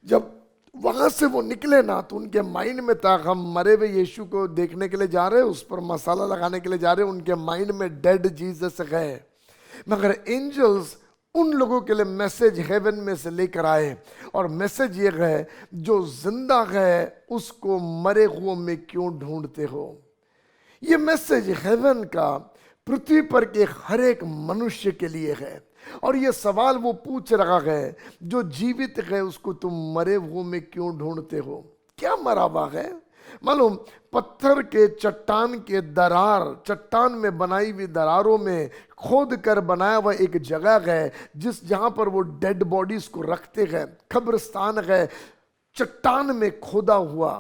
S5: जब वहां से वो निकले ना, तो उनके माइंड में था, हम मरे हुए यीशु को देखने के लिए जा रहे हैं, उस पर मसाला लगाने के लिए जा रहे हैं। उनके माइंड में डेड जीसस गए, मगर एंजल्स उन लोगों के लिए मैसेज हेवन में से लेकर आए, और मैसेज ये है, जो जिंदा है उसको मरे हुओं में क्यों ढूंढते हो। ये मैसेज हेवन का पृथ्वी पर के हर एक मनुष्य के लिए है। और ये सवाल वो पूछ रहा है, जो जीवित है उसको तुम मरे हुओं में क्यों ढूंढते हो। क्या मरा हुआ है? मालूम, पत्थर के चट्टान के दरार, चट्टान में बनाई हुई दरारों में खोद कर बनाया हुआ एक जगह है, जहां पर वो डेड बॉडीज को रखते हैं, कब्रिस्तान है, चट्टान में खोदा हुआ।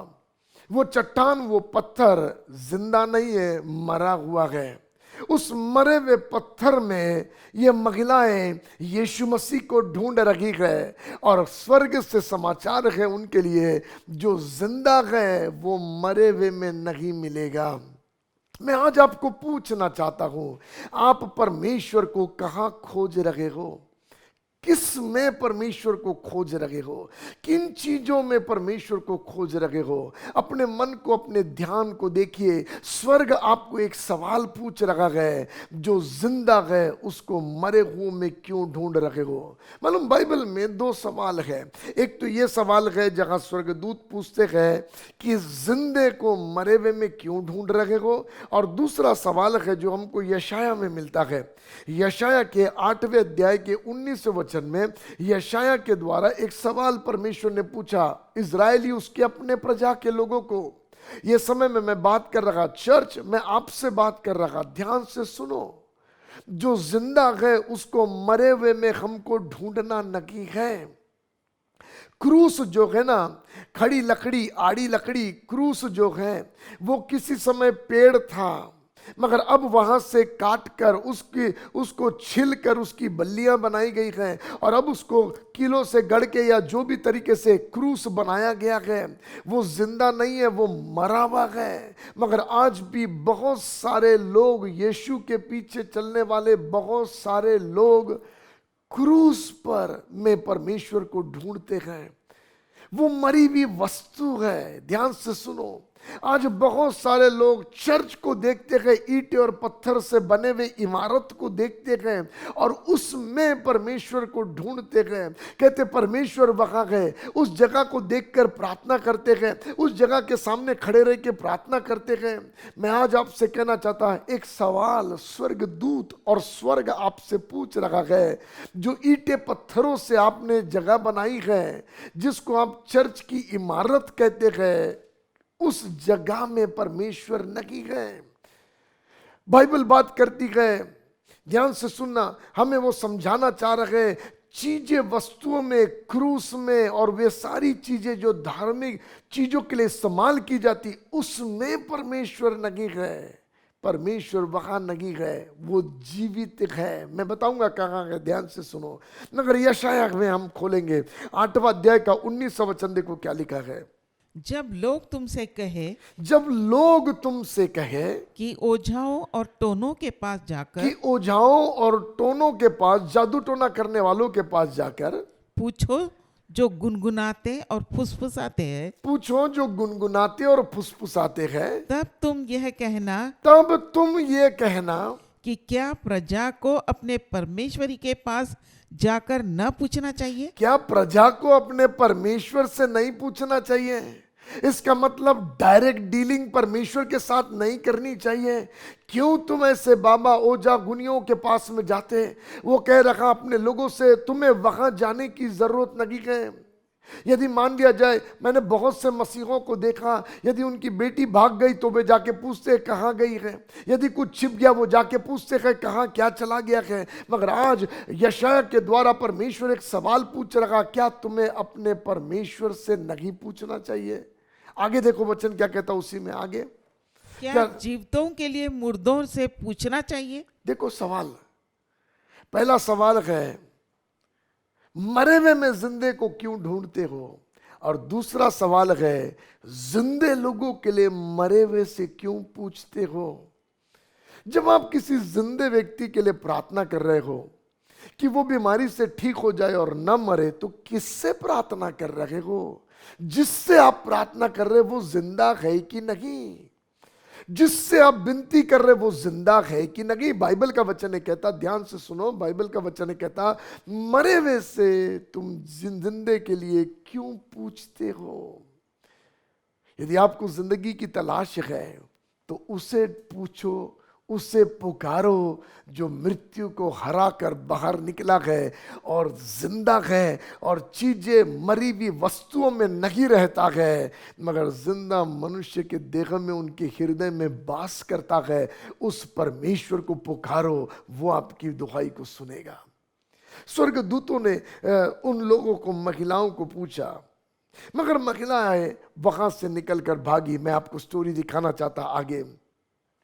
S5: वो चट्टान, वो पत्थर जिंदा नहीं है, मरा हुआ है। उस मरे हुए पत्थर में ये महिलाएं यीशु मसीह को ढूंढ रही है, और स्वर्ग से समाचार है उनके लिए, जो जिंदा है वो मरे हुए में नहीं मिलेगा। मैं आज आपको पूछना चाहता हूं, आप परमेश्वर को कहां खोज रहे हो? किस में परमेश्वर को खोज रहे हो? किन चीजों में परमेश्वर को खोज रहे हो? अपने मन को, अपने ध्यान को देखिए। स्वर्ग आपको एक सवाल पूछ रहा है, जो जिंदा है उसको मरे हुए में क्यों ढूंढ रहे हो। मालूम, बाइबल में दो सवाल है। एक तो ये सवाल है जहां स्वर्गदूत पूछते हैं कि जिंदे को मरे हुए में क्यों ढूंढ रहे हो, और दूसरा सवाल है जो हमको यशाया में मिलता है। यशाया के 8वें अध्याय के 19वें वचन में यशाया के द्वारा एक सवाल परमेश्वर ने पूछा इजरायली, उसके अपने प्रजा के लोगों को। यह समय में मैं बात कर रहा, चर्च मैं आपसे बात कर रहा, ध्यान से सुनो। जो जिंदा है उसको मरे हुए में हमको ढूंढना नहीं है। क्रूस जो है ना, खड़ी लकड़ी, आड़ी लकड़ी, क्रूस जो है वो किसी समय पेड़ था, मगर अब वहां से काट कर उसको छिल कर उसकी बल्लियां बनाई गई हैं, और अब उसको किलो से गढ़ के या जो भी तरीके से क्रूस बनाया गया है, वो जिंदा नहीं है, वो मरा हुआ है। मगर आज भी बहुत सारे लोग, यीशु के पीछे चलने वाले बहुत सारे लोग क्रूस पर में परमेश्वर को ढूंढते हैं। वो मरी हुई वस्तु है। ध्यान से सुनो, आज बहुत सारे लोग चर्च को देखते हैं, ईंटे और पत्थर से बने हुए इमारत को देखते हैं, और उसमें परमेश्वर को ढूंढते हैं। कहते परमेश्वर वहां है, उस जगह को देखकर प्रार्थना करते हैं, उस जगह के सामने खड़े रह के प्रार्थना करते हैं। मैं आज आपसे कहना चाहता हूं, एक सवाल स्वर्गदूत और स्वर्ग आपसे पूछ रहा है। जो ईंटे पत्थरों से आपने जगह बनाई है, जिसको आप चर्च की इमारत कहते हैं, उस जगह में परमेश्वर नहीं है। बाइबल बात करती है, ध्यान से सुनना, हमें वो समझाना चाह रहे हैं, चीजें वस्तुओं में, क्रूस में, और वे सारी चीजें जो धार्मिक चीजों के लिए इस्तेमाल की जाती, उसमें परमेश्वर नहीं है। परमेश्वर वहां नहीं है, वो जीवित है। मैं बताऊंगा कहां है, ध्यान से सुनो। मगर यशाया में हम खोलेंगे 8वां अध्याय का 19वां वचन, देखो क्या लिखा है।
S6: जब लोग तुमसे कहे
S5: जब लोग तुमसे कहे
S6: कि ओझाओं और टोनों के पास जाकर
S5: कि ओझाओं और टोनों के पास, जादू टोना करने वालों के पास जाकर
S6: पूछो जो गुनगुनाते और फुसफुसाते हैं,
S5: पूछो जो गुनगुनाते और फुसफुसाते हैं,
S6: तब तुम यह कहना
S5: तब तुम ये कहना
S6: कि क्या प्रजा को अपने परमेश्वरी के पास जाकर न पूछना चाहिए।
S5: क्या प्रजा को अपने परमेश्वर से नहीं पूछना चाहिए? इसका मतलब डायरेक्ट डीलिंग परमेश्वर के साथ नहीं करनी चाहिए। क्यों तुम ऐसे बाबा ओझा गुनियों के पास में जाते? वो कह रखा अपने लोगों से तुम्हें वहां जाने की जरूरत नहीं है। यदि मान लिया जाए, मैंने बहुत से मसीहों को देखा, यदि उनकी बेटी भाग गई तो वे जाके पूछते कहाँ गई है, यदि कुछ छिप गया वो जाके पूछते हैं कहाँ क्या चला गया है। मगर आज यशायाह के द्वारा परमेश्वर एक सवाल पूछ रहा, क्या तुम्हें अपने परमेश्वर से नहीं पूछना चाहिए? आगे देखो वचन क्या कहता उसी में आगे,
S6: क्या जीवितों के लिए मुर्दों से पूछना चाहिए।
S5: देखो सवाल, पहला सवाल है मरे हुए में जिंदे को क्यों ढूंढते हो, और दूसरा सवाल है जिंदे लोगों के लिए मरे हुए से क्यों पूछते हो। जब आप किसी जिंदे व्यक्ति के लिए प्रार्थना कर रहे हो कि वो बीमारी से ठीक हो जाए और न मरे, तो किससे प्रार्थना कर रहे हो? जिससे आप प्रार्थना कर रहे हो वो जिंदा है कि नहीं? जिससे आप विनती कर रहे वो जिंदा है कि नहीं? बाइबल का वचन है कहता, ध्यान से सुनो, बाइबल का वचन है कहता मरे हुए से तुम जिंदे के लिए क्यों पूछते हो। यदि आपको जिंदगी की तलाश है तो उसे पूछो, उसे पुकारो जो मृत्यु को हरा कर बाहर निकला है और जिंदा है, और चीजें मरी हुई वस्तुओं में नहीं रहता है मगर जिंदा मनुष्य के देह में, उनके हृदय में वास करता है। उस परमेश्वर को पुकारो, वो आपकी दुहाई को सुनेगा। स्वर्गदूतों ने उन लोगों को, महिलाओं को पूछा, मगर महिलाएं वहां से निकल कर भागी। मैं आपको स्टोरी दिखाना चाहता आगे।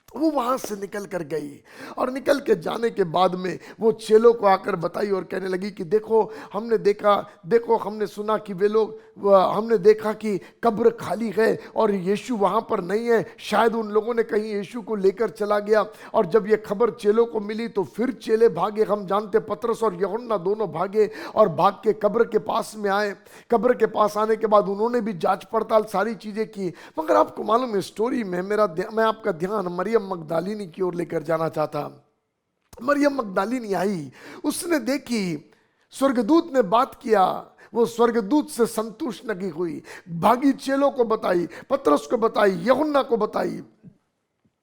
S5: वो वहां से निकल कर गई और निकल के जाने के बाद में वो चेलों को आकर बताई और कहने लगी कि देखो हमने देखा, देखो हमने सुना कि वे लोग, हमने देखा कि कब्र खाली है और यीशु वहां पर नहीं है, शायद उन लोगों ने कहीं यीशु को लेकर चला गया। और जब ये खबर चेलों को मिली तो फिर चेले भागे। हम जानते पतरस और यूहन्ना दोनों भागे और भाग के कब्र के पास में आए। कब्र के पास आने के बाद उन्होंने भी जांच पड़ताल सारी चीजें की। मगर आपको मालूम है स्टोरी में मैं आपका ध्यान मरियम मगदलीनी की ओर लेकर जाना चाहता। मरियम मगदलीनी आई, उसने देखी, स्वर्गदूत ने बात किया, वो स्वर्गदूत से संतुष्ट नहीं हुई, भागी चेलों को बताई, पतरस को बताई, यूहन्ना को बताई।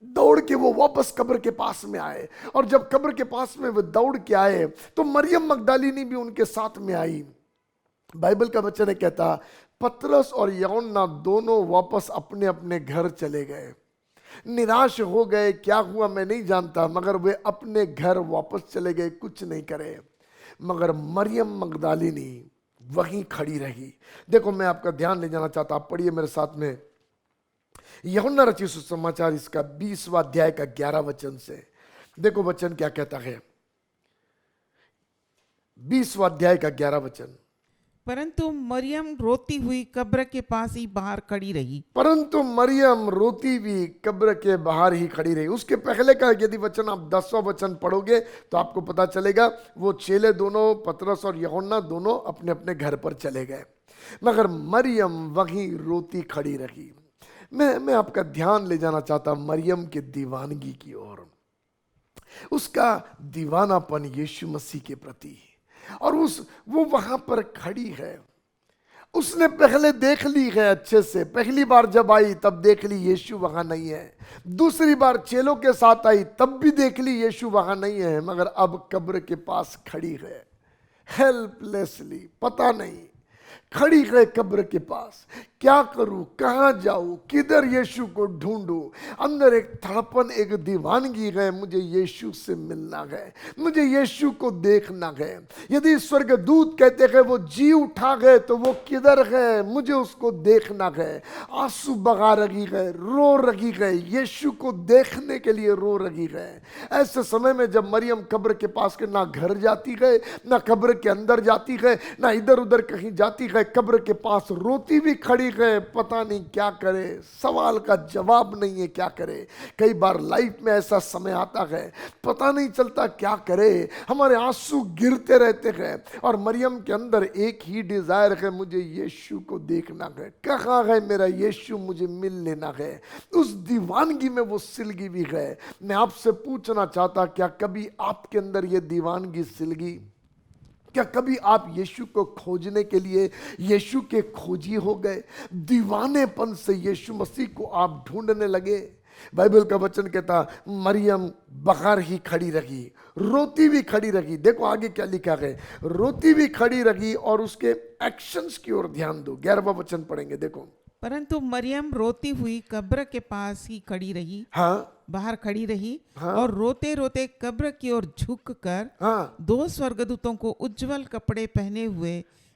S5: दौड़ के वो वापस कब्र के पास में आए और जब कब्र के पास में वो दौड़ के आए तो मरियम मगदलीनी भी उनके साथ में आई। बाइबल का वचन है कहता पतरस और यूहन्ना दोनों वापस अपने अपने घर चले गए। निराश हो गए, क्या हुआ मैं नहीं जानता, मगर वे अपने घर वापस चले गए, कुछ नहीं करे। मगर मरियम मगदलीनी वहीं खड़ी रही। देखो मैं आपका ध्यान ले जाना चाहता, आप पढ़िए मेरे साथ में यूहन्ना रचित सुसमाचार इसका 20वां अध्याय का 11 वचन से। देखो वचन क्या कहता है, 20वां अध्याय का 11 वचन।
S6: परंतु मरियम रोती हुई कब्र के पास ही बाहर खड़ी रही।
S5: परंतु मरियम रोती हुई कब्र के बाहर ही खड़ी रही। उसके पहले का यदि वचन आप 10वां वचन पढ़ोगे तो आपको पता चलेगा वो चेले दोनों, पतरस और यूहन्ना दोनों अपने अपने घर पर चले गए, मगर मरियम वहीं रोती खड़ी रही। मैं आपका ध्यान ले जाना चाहता मरियम के दीवानगी की ओर, उसका दीवानापन यीशु मसीह के प्रति। और वो वहां पर खड़ी है, उसने पहले देख ली है अच्छे से। पहली बार जब आई तब देख ली यीशु वहां नहीं है, दूसरी बार चेलों के साथ आई तब भी देख ली यीशु वहां नहीं है, मगर अब कब्र के पास खड़ी है हेल्पलेसली, पता नहीं, खड़ी है कब्र के पास। क्या करूं, कहां जाऊं, किधर यीशु को ढूंढूं। अंदर एक तड़पन, एक दीवानगी है, मुझे यीशु से मिलना है, मुझे यीशु को देखना है। यदि स्वर्गदूत कहते हैं वो जी उठा गए तो वो किधर है, मुझे उसको देखना है। आंसू बहा रही है, रो रही है, यीशु को देखने के लिए रो रही है। ऐसे समय में जब मरियम कब्र के पास के ना घर जाती है, ना कब्र के अंदर जाती है, ना इधर उधर कहीं जाती है, गए कब्र के पास, रोती भी खड़ी गए, पता नहीं क्या करे, सवाल का जवाब नहीं है क्या करे। कई बार लाइफ में ऐसा समय आता है, पता नहीं चलता क्या करे, हमारे आंसू गिरते रहते हैं। और मरियम के अंदर एक ही डिजायर है, मुझे यीशु को देखना है, कहाँ है मेरा यीशु, मुझे मिल लेना है। उस दीवानगी में वो सिलगी भी है। मैं आपसे पूछना चाहता, क्या कभी आपके अंदर ये दीवानगी सिलगी? क्या कभी आप यीशु को खोजने के लिए यीशु के खोजी हो गए? दीवानेपन से यीशु मसीह को आप ढूंढने लगे। बाइबल का वचन कहता, मरियम बाहर ही खड़ी रही, रोती भी खड़ी रही। देखो आगे क्या लिखा है, रोती भी खड़ी रही। और उसके एक्शंस की ओर ध्यान दो, 11वां वचन पढ़ेंगे, देखो।
S6: परंतु मरियम रोती हुई कब्र के पास ही खड़ी रही,
S5: हाँ,
S6: बाहर खड़ी रही,
S5: हाँ,
S6: और रोते रोते कब्र की ओर झुककर
S5: हाँ,
S6: 2 स्वर्गदूतों को उज्जवल कपड़े पहने हुए,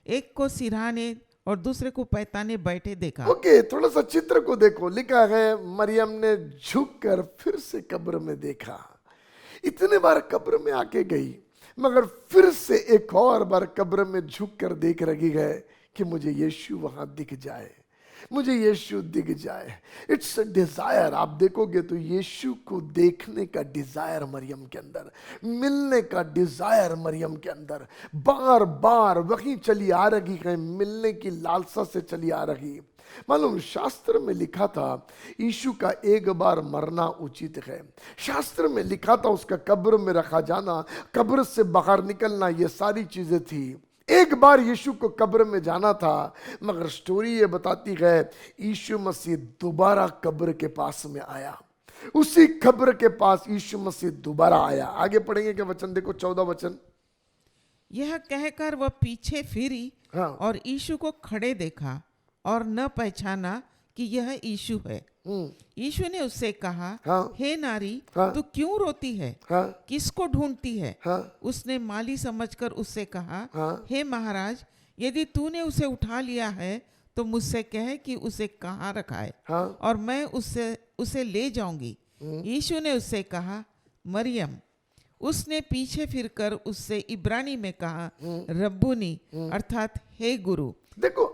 S6: एक को सिरहाने और दूसरे को पैताने बैठे देखा।
S5: ओके, थोड़ा सा चित्र को देखो। लिखा है मरियम ने झुककर फिर से कब्र में देखा। इतने बार कब्र में आके गई, मगर फिर से एक और बार कब्र में झुककर देख रही है कि मुझे यीशु वहां दिख जाए, मुझे यीशु दिख जाए। It's a desire. आप देखोगे तो यीशु को देखने का डिजायर मरियम के अंदर, मिलने का डिजायर मरियम के अंदर, बार बार वहीं चली आ रही है, मिलने की लालसा से चली आ रही। मालूम, शास्त्र में लिखा था यीशु का एक बार मरना उचित है। शास्त्र में लिखा था उसका कब्र में रखा जाना, कब्र से बाहर निकलना, ये सारी चीजें थी। एक बार यीशु को कब्र में जाना था, मगर स्टोरी ये बताती है यीशु मसीह दोबारा कब्र के पास में आया। उसी कब्र के पास यीशु मसीह दोबारा आया। आगे पढ़ेंगे क्या वचन, देखो 14 वचन।
S6: यह कहकर वह पीछे फिरी,
S5: हाँ,
S6: और यीशु को खड़े देखा और न पहचाना कि यह यीशु है। यीशु ने उससे कहा,
S5: हाँ,
S6: हे नारी,
S5: हाँ,
S6: तू क्यों रोती है?
S5: हाँ,
S6: किसको ढूंढती है?
S5: हाँ,
S6: उसने माली समझकर उससे कहा,
S5: हाँ,
S6: हे महाराज, यदि तूने उसे उठा लिया है तो मुझसे कह कि उसे कहाँ रखा है,
S5: हाँ,
S6: और मैं उसे ले जाऊंगी। यीशु ने उससे कहा, मरियम। उसने पीछे फिरकर उससे इब्रानी में कहा, रब्बुनी, अर्थात हे गुरु।
S5: देखो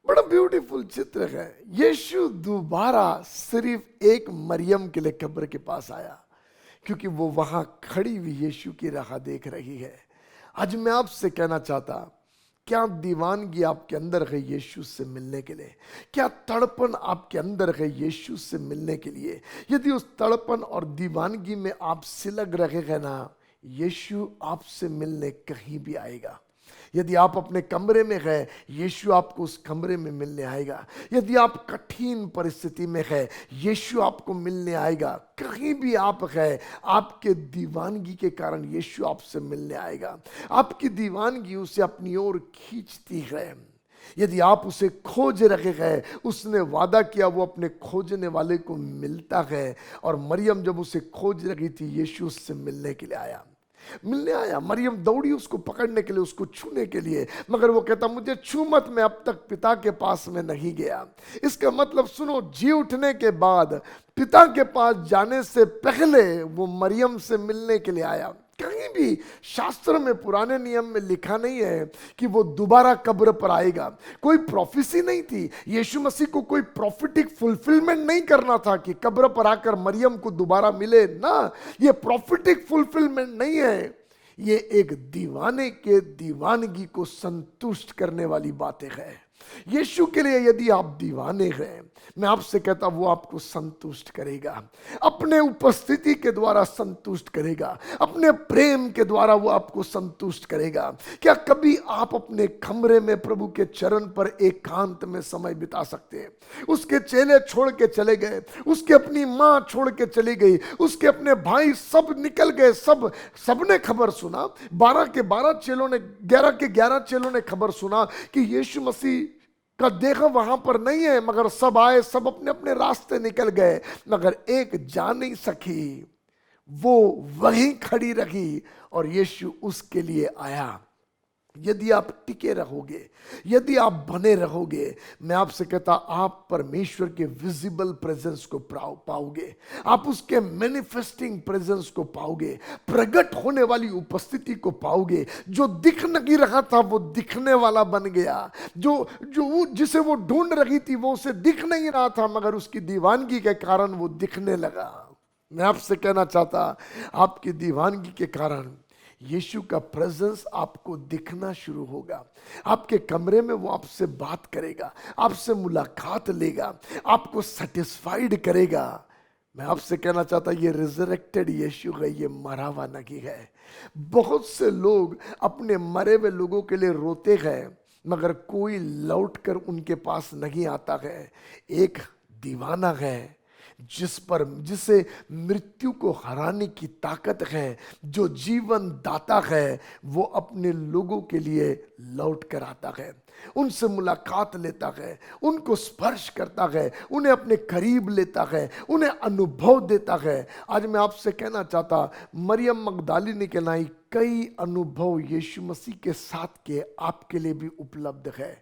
S5: बड़ा ब्यूटीफुल चित्र है। यीशु दोबारा सिर्फ एक मरियम के लिए कब्र के पास आया, क्योंकि वो वहां खड़ी हुई यीशु की राह देख रही है। आज मैं आपसे कहना चाहता, क्या दीवानगी आपके अंदर है यीशु से मिलने के लिए? क्या तड़पन आपके अंदर है यीशु से मिलने के लिए? यदि उस तड़पन और दीवानगी में आप सिलग रहे हैं ना, यीशु आपसे मिलने कहीं भी आएगा। यदि आप अपने कमरे में हैं, यीशु आपको उस कमरे में मिलने आएगा। यदि आप कठिन परिस्थिति में हैं, यीशु आपको मिलने आएगा। कहीं भी आप हैं, आपके दीवानगी के कारण यीशु आपसे मिलने आएगा। आपकी दीवानगी उसे अपनी ओर खींचती है। यदि आप उसे खोज रहे हैं, उसने वादा किया वो अपने खोजने वाले को मिलता है। और मरियम जब उसे खोज रही थी, यीशु उससे मिलने के लिए आया, मिलने आया। मरियम दौड़ी उसको पकड़ने के लिए, उसको छूने के लिए, मगर वो कहता, मुझे छू मत, मैं अब तक पिता के पास में नहीं गया। इसका मतलब सुनो, जी उठने के बाद पिता के पास जाने से पहले वो मरियम से मिलने के लिए आया। कहीं भी शास्त्र में, पुराने नियम में लिखा नहीं है कि वो दोबारा कब्र पर आएगा। कोई प्रोफेसी नहीं थी। यीशु मसीह को कोई प्रॉफिटिक फुलफिलमेंट नहीं करना था कि कब्र पर आकर मरियम को दोबारा मिले ना। ये प्रॉफिटिक फुलफिलमेंट नहीं है, ये एक दीवाने के दीवानगी को संतुष्ट करने वाली बातें हैं। यीशु के लिए यदि आप दीवाने हैं, मैं आपसे कहता वो आपको संतुष्ट करेगा, अपने उपस्थिति के द्वारा संतुष्ट करेगा, अपने प्रेम के द्वारा वो आपको संतुष्ट करेगा। क्या कभी आप अपने कमरे में प्रभु के चरण पर एकांत में समय बिता सकते हैं? उसके चेले छोड़ के चले गए, उसके अपनी माँ छोड़ के चली गई, उसके अपने भाई सब निकल गए, सबने खबर सुना। 12 के 12 चेलों ने, 11 के 11 चेलों ने खबर सुना कि यीशु मसीह का देह वहां पर नहीं है, मगर सब आए, सब अपने अपने रास्ते निकल गए। मगर एक जा नहीं सकी, वो वहीं खड़ी रही और यीशु उसके लिए आया। यदि आप टिके रहोगे, यदि आप बने रहोगे, मैं आपसे कहता आप परमेश्वर के विजिबल प्रेजेंस को पाओगे, आप उसके मैनिफेस्टिंग प्रेजेंस को पाओगे, प्रकट होने वाली उपस्थिति को पाओगे। जो दिख नहीं रहा था वो दिखने वाला बन गया, जिसे वो ढूंढ रही थी वो उसे दिख नहीं रहा था, मगर उसकी दीवानगी के कारण वो दिखने लगा। मैं आपसे कहना चाहता आपकी दीवानगी के कारण यीशु का प्रेजेंस आपको दिखना शुरू होगा। आपके कमरे में वो आपसे बात करेगा, आपसे मुलाकात लेगा, आपको सेटिस्फाइड करेगा। मैं आपसे कहना चाहता ये रिजरेक्टेड यीशु है, ये मरा हुआ नहीं है। बहुत से लोग अपने मरे हुए लोगों के लिए रोते हैं, मगर कोई लौट कर उनके पास नहीं आता है। एक दीवाना है जिसे मृत्यु को हराने की ताकत है, जो जीवन दाता है, वो अपने लोगों के लिए लौट कर आता है, उनसे मुलाकात लेता है, उनको स्पर्श करता है, उन्हें अपने करीब लेता है, उन्हें अनुभव देता है। आज मैं आपसे कहना चाहता मरियम मगदलिनी के नहीं कई अनुभव यीशु मसीह के साथ के आपके लिए भी उपलब्ध है,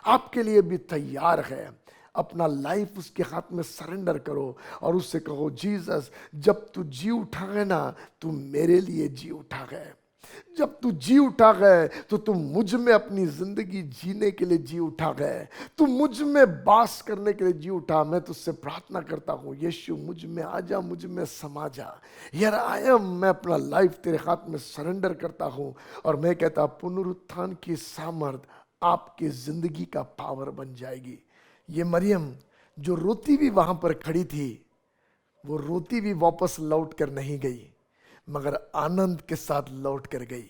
S5: आपके लिए भी तैयार है। अपना लाइफ उसके हाथ में सरेंडर करो और उससे कहो जीसस, जब तू जी उठा है ना, तू मेरे लिए जी उठा है। जब तू जी उठा है तो तू मुझ में अपनी जिंदगी जीने के लिए जी उठा है, तू मुझ में बास करने के लिए जी उठा। मैं तुझसे प्रार्थना करता हूँ यीशु मुझ में आ जा, मुझ में समा जा। यार आया मैं अपना लाइफ तेरे हाथ में सरेंडर करता हूँ और मैं कहता पुनरुत्थान की सामर्थ आपकी जिंदगी का पावर बन जाएगी। ये मरियम जो रोती भी वहां पर खड़ी थी, वो रोती भी वापस लौट कर नहीं गई, मगर आनंद के साथ लौट कर गई।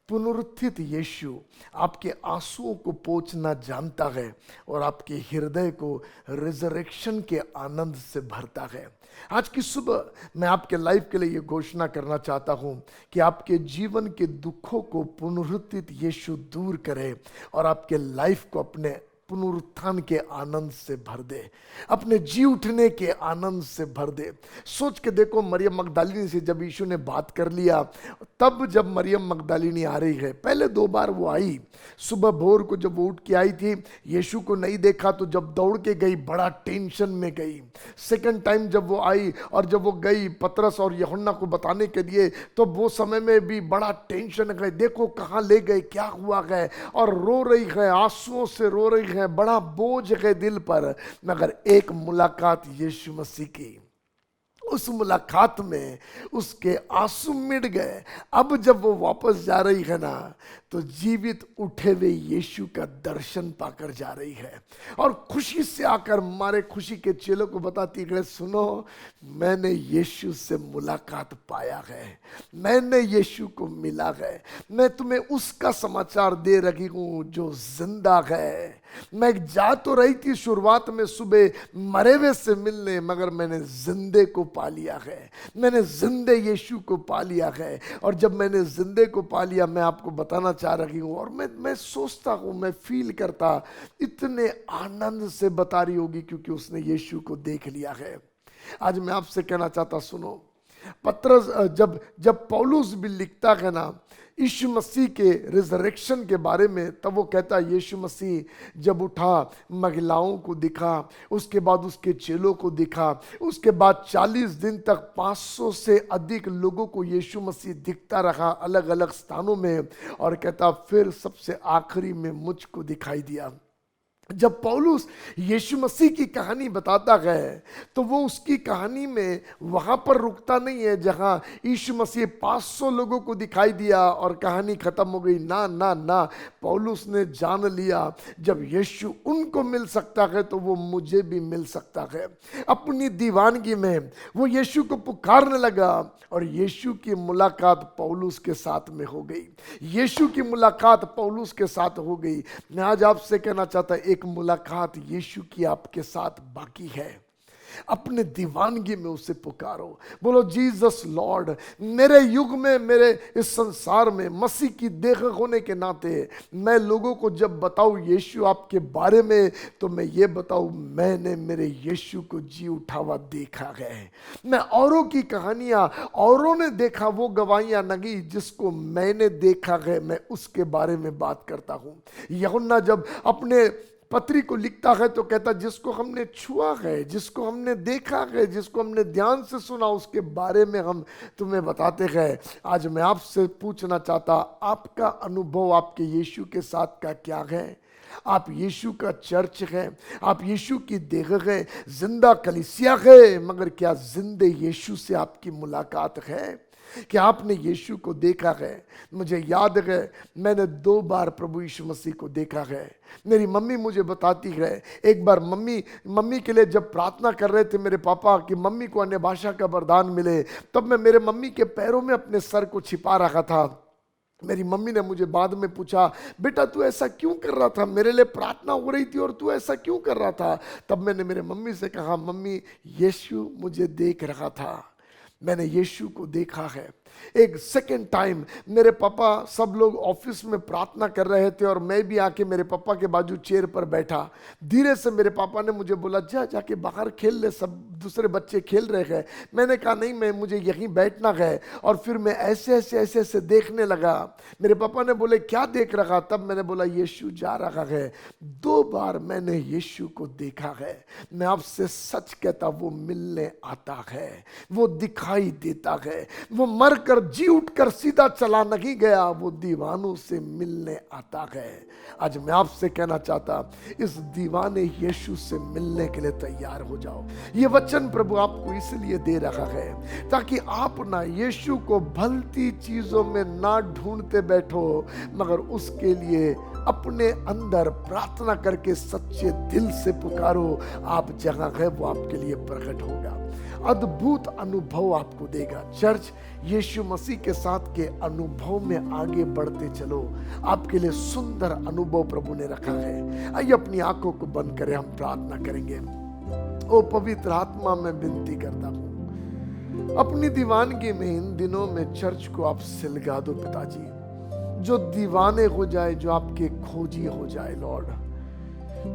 S5: पुनरुत्थित यीशु आपके आंसुओं को पोंछना जानता है और आपके हृदय को रिजरेक्शन के आनंद से भरता है। आज की सुबह मैं आपके लाइफ के लिए ये घोषणा करना चाहता हूं कि आपके जीवन के दुखों को पुनरुत्थित यीशु दूर करे और आपके लाइफ को अपने पुनरुत्थान के आनंद से भर दे, अपने जी उठने के आनंद से भर दे। सोच के देखो मरियम मगदलिनी से जब यीशु ने बात कर लिया, तब जब मरियम मगदलिनी आ रही है, पहले 2 बार वो आई, सुबह भोर को जब वो उठ के आई थी, यीशु को नहीं देखा तो जब दौड़ के गई बड़ा टेंशन में गई। सेकंड टाइम जब वो आई और जब वो गई पतरस और यूहन्ना को बताने के लिए, तो वो समय में भी बड़ा टेंशन है, देखो कहाँ ले गए, क्या हुआ है, और रो रही है, आंसुओं से रो रही है, बड़ा बोझ है दिल पर। मगर एक मुलाकात यीशु मसीह की, उस मुलाकात में उसके आंसू मिट गए। अब जब वो वापस जा रही है ना, तो जीवित उठे हुए यीशु का दर्शन पाकर जा रही है और खुशी से आकर मारे खुशी के चेलों को बताती है, सुनो मैंने यीशु से मुलाकात पाया है, मैंने यीशु को मिला है, मैं तुम्हें उसका समाचार दे रही हूं जो जिंदा है। मैं जा तो रही थी शुरुआत में सुबह मरे हुए से मिलने, मगर मैंने जिंदे को पा लिया है, मैंने जिंदे यीशु को पा लिया है। और जब मैंने जिंदे को पा लिया, मैं आपको बताना चाह रही हूँ, और मैं सोचता हूँ, मैं फील करता, इतने आनंद से बता रही होगी क्योंकि उसने यीशु को देख लिया है। आज मैं आपसे कहना चाहता, सुनो, पतरस जब पौलुस भी लिखता है ना यीशु मसीह के रिजरेक्शन के बारे में, तब वो कहता है यीशु मसीह जब उठा महिलाओं को दिखा, उसके बाद उसके चेलों को दिखा, उसके बाद 40 दिन तक 500 से अधिक लोगों को यीशु मसीह दिखता रहा अलग अलग स्थानों में, और कहता फिर सबसे आखिरी में मुझको दिखाई दिया। जब पौलुस यीशु मसीह की कहानी बताता है तो वो उसकी कहानी में वहां पर रुकता नहीं है जहां यीशु मसीह 500 लोगों को दिखाई दिया और कहानी खत्म हो गई। ना ना ना, पौलुस ने जान लिया जब यीशु उनको मिल सकता है तो वो मुझे भी मिल सकता है। अपनी दीवानगी में वो यीशु को पुकारने लगा और यीशु की मुलाकात पौलुस के साथ में हो गई, यीशु की मुलाकात पौलुस के साथ हो गई। मैं आज आपसे कहना चाहता, एक मुलाकात यीशु की आपके साथ बाकी है। अपने दीवानगी में उसे पुकारो। बोलो जीसस लॉर्ड, मेरे युग में, मेरे इस संसार में मसीह की देख होने के नाते मैं लोगों को जब बताऊं यीशु आपके बारे में, तो मैं ये बताऊं मैंने मेरे यीशु को जी उठा हुआ देखा है। मैं औरों की कहानियां, औरों ने देखा वो गवाहियां नहीं, जिसको मैंने देखा है मैं उसके बारे में बात करता हूं। यूहन्ना जब अपने पत्री को लिखता है तो कहता जिसको हमने छुआ है, जिसको हमने देखा है, जिसको हमने ध्यान से सुना, उसके बारे में हम तुम्हें बताते हैं। आज मैं आपसे पूछना चाहता, आपका अनुभव आपके यीशु के साथ का क्या है? आप यीशु का चर्च है, आप यीशु की देह है, जिंदा कलीसिया है, मगर क्या जिंदे यीशु से आपकी मुलाकात है? क्या आपने यीशु को देखा है? मुझे याद है मैंने 2 बार प्रभु यीशु मसीह को देखा है। मेरी मम्मी मुझे बताती है, एक बार मम्मी के लिए जब प्रार्थना कर रहे थे मेरे पापा कि मम्मी को अन्य भाषा का वरदान मिले, तब मैं मेरे मम्मी के पैरों में अपने सर को छिपा रखा था। मेरी मम्मी ने मुझे बाद में पूछा, बेटा तू ऐसा क्यों कर रहा था? मेरे लिए प्रार्थना हो रही थी और तू ऐसा क्यों कर रहा था? तब मैंने मेरे मम्मी से कहा, मम्मी यीशु मुझे देख रहा था, मैंने यीशु को देखा है। एक सेकेंड टाइम मेरे पापा सब लोग ऑफिस में प्रार्थना कर रहे थे और मैं भी आके मेरे पापा के बाजू चेयर पर बैठा। धीरे से मेरे पापा ने मुझे बोला, जाके बाहर खेल ले, सब दूसरे बच्चे खेल रहे हैं। मैंने कहा नहीं, मुझे यहीं बैठना है। और फिर मैं ऐसे देखने लगा। मेरे पापा ने बोले क्या देख रहा? तब मैंने बोला यीशु जा रहा है। 2 बार मैंने यीशु को देखा है। मैं आपसे सच कहता, वो मिलने आता है, वो दिखाई देता है, वो मर कर जी उठकर सीधा चला नहीं गया, वो दीवानों से मिलने आता है। आज मैं आपसे कहना चाहता, इस दीवाने यीशु से मिलने के लिए तैयार हो जाओ। ये वचन प्रभु आपको इसलिए दे रहा है ताकि आप ना यीशु को भलती चीजों में ना ढूंढते बैठो, मगर उसके लिए अपने अंदर प्रार्थना करके सच्चे दिल से पुकारो। आप जहां है वो आपके लिए प्रकट होगा, अद्भुत अनुभव आपको देगा। चर्च, यीशु मसीह के साथ के अनुभव में आगे बढ़ते चलो। आपके लिए सुंदर अनुभव प्रभु ने रखा है। आइए अपनी आंखों को बंद करें, हम प्रार्थना करेंगे। ओ पवित्र आत्मा, मैं विनती करता हूं, अपनी दीवानगी में इन दिनों में चर्च को आप सिलगा दो पिताजी। जो दीवाने हो जाए, जो आपके खोजी हो जाए लॉर्ड,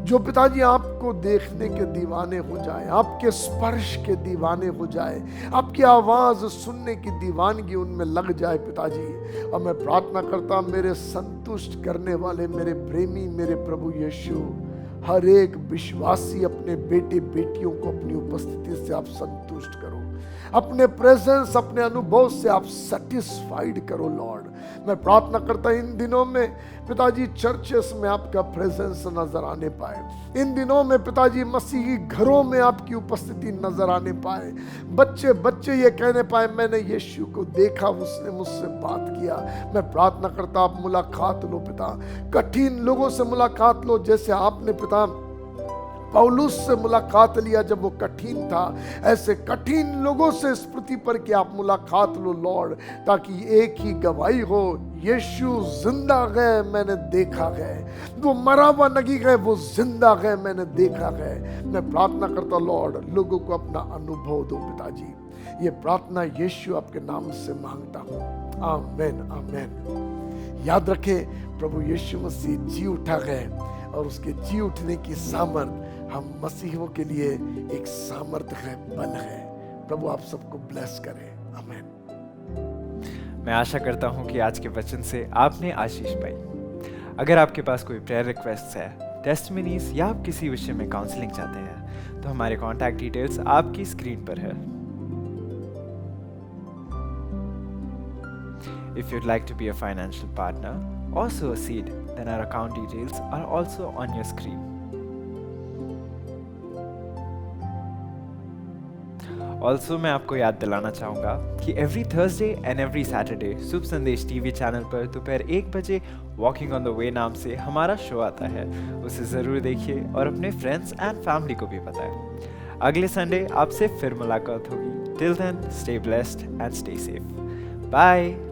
S5: जो पिताजी आपको देखने के दीवाने हो जाए, आपके स्पर्श के दीवाने हो जाए, आपकी आवाज सुनने की दीवानगी उनमें लग जाए पिताजी। और मैं प्रार्थना करता, मेरे संतुष्ट करने वाले, मेरे प्रेमी, मेरे प्रभु यीशु, हर एक विश्वासी अपने बेटे बेटियों को अपनी उपस्थिति से आप संतुष्ट करो, अपने प्रेजेंस, अपने अनुभव से आप सेटिस्फाइड करो लॉर्ड। मैं प्रार्थना करता इन दिनों में पिताजी चर्चेस में आपका प्रेजेंस नजर आने पाए। इन दिनों में पिताजी मसीही घरों में आपकी उपस्थिति नजर आने पाए। बच्चे ये कहने पाए, मैंने यीशु को देखा, उसने मुझसे बात किया। मैं प्रार्थना करता, आप मुलाकात लो पिता, कठिन लोगों से मुलाकात लो, जैसे आपने पिता पौलुस से मुलाकात लिया जब वो कठिन था। ऐसे कठिन लोगों से इस पृथ्वी पर कि आप मुलाकात लो लॉर्ड, ताकि एक ही गवाही हो, यीशु जिंदा है, मैंने देखा है। वो मरा हुआ नहीं है, वो जिंदा है, मैंने देखा है। मैं प्रार्थना करता लॉर्ड, लोगों को अपना अनुभव दो पिताजी। ये प्रार्थना यीशु आपके नाम से मांगता हूँ, आमीन आमीन। याद रखें, प्रभु यीशु मसीह जी उठा है और उसके जी उठने की सामर्थ हम मसीहों के लिए एक सामर्थ्य है, बल है। प्रभु आप सबको ब्लेस करे, आमीन।
S1: मैं आशा करता हूं कि आज के वचन से आपने आशीष पाई। अगर आपके पास कोई प्रेयर रिक्वेस्ट है, टेस्टिमनीज या आप किसी विषय में काउंसलिंग चाहते हैं, तो हमारे कॉन्टैक्ट डिटेल्स आपकी स्क्रीन पर है। If you'd like to be a financial partner or sow a seed, then our account details are also on your screen. Also, मैं आपको याद दिलाना चाहूँगा कि every Thursday and every Saturday Shubh Sandesh TV channel पर दोपहर 1 बजे वॉकिंग ऑन द वे नाम से हमारा शो आता है। उसे ज़रूर देखिए और अपने फ्रेंड्स एंड फैमिली को भी बताएं। अगले संडे आपसे फिर मुलाकात होगी। Till then, stay blessed and stay safe. Bye.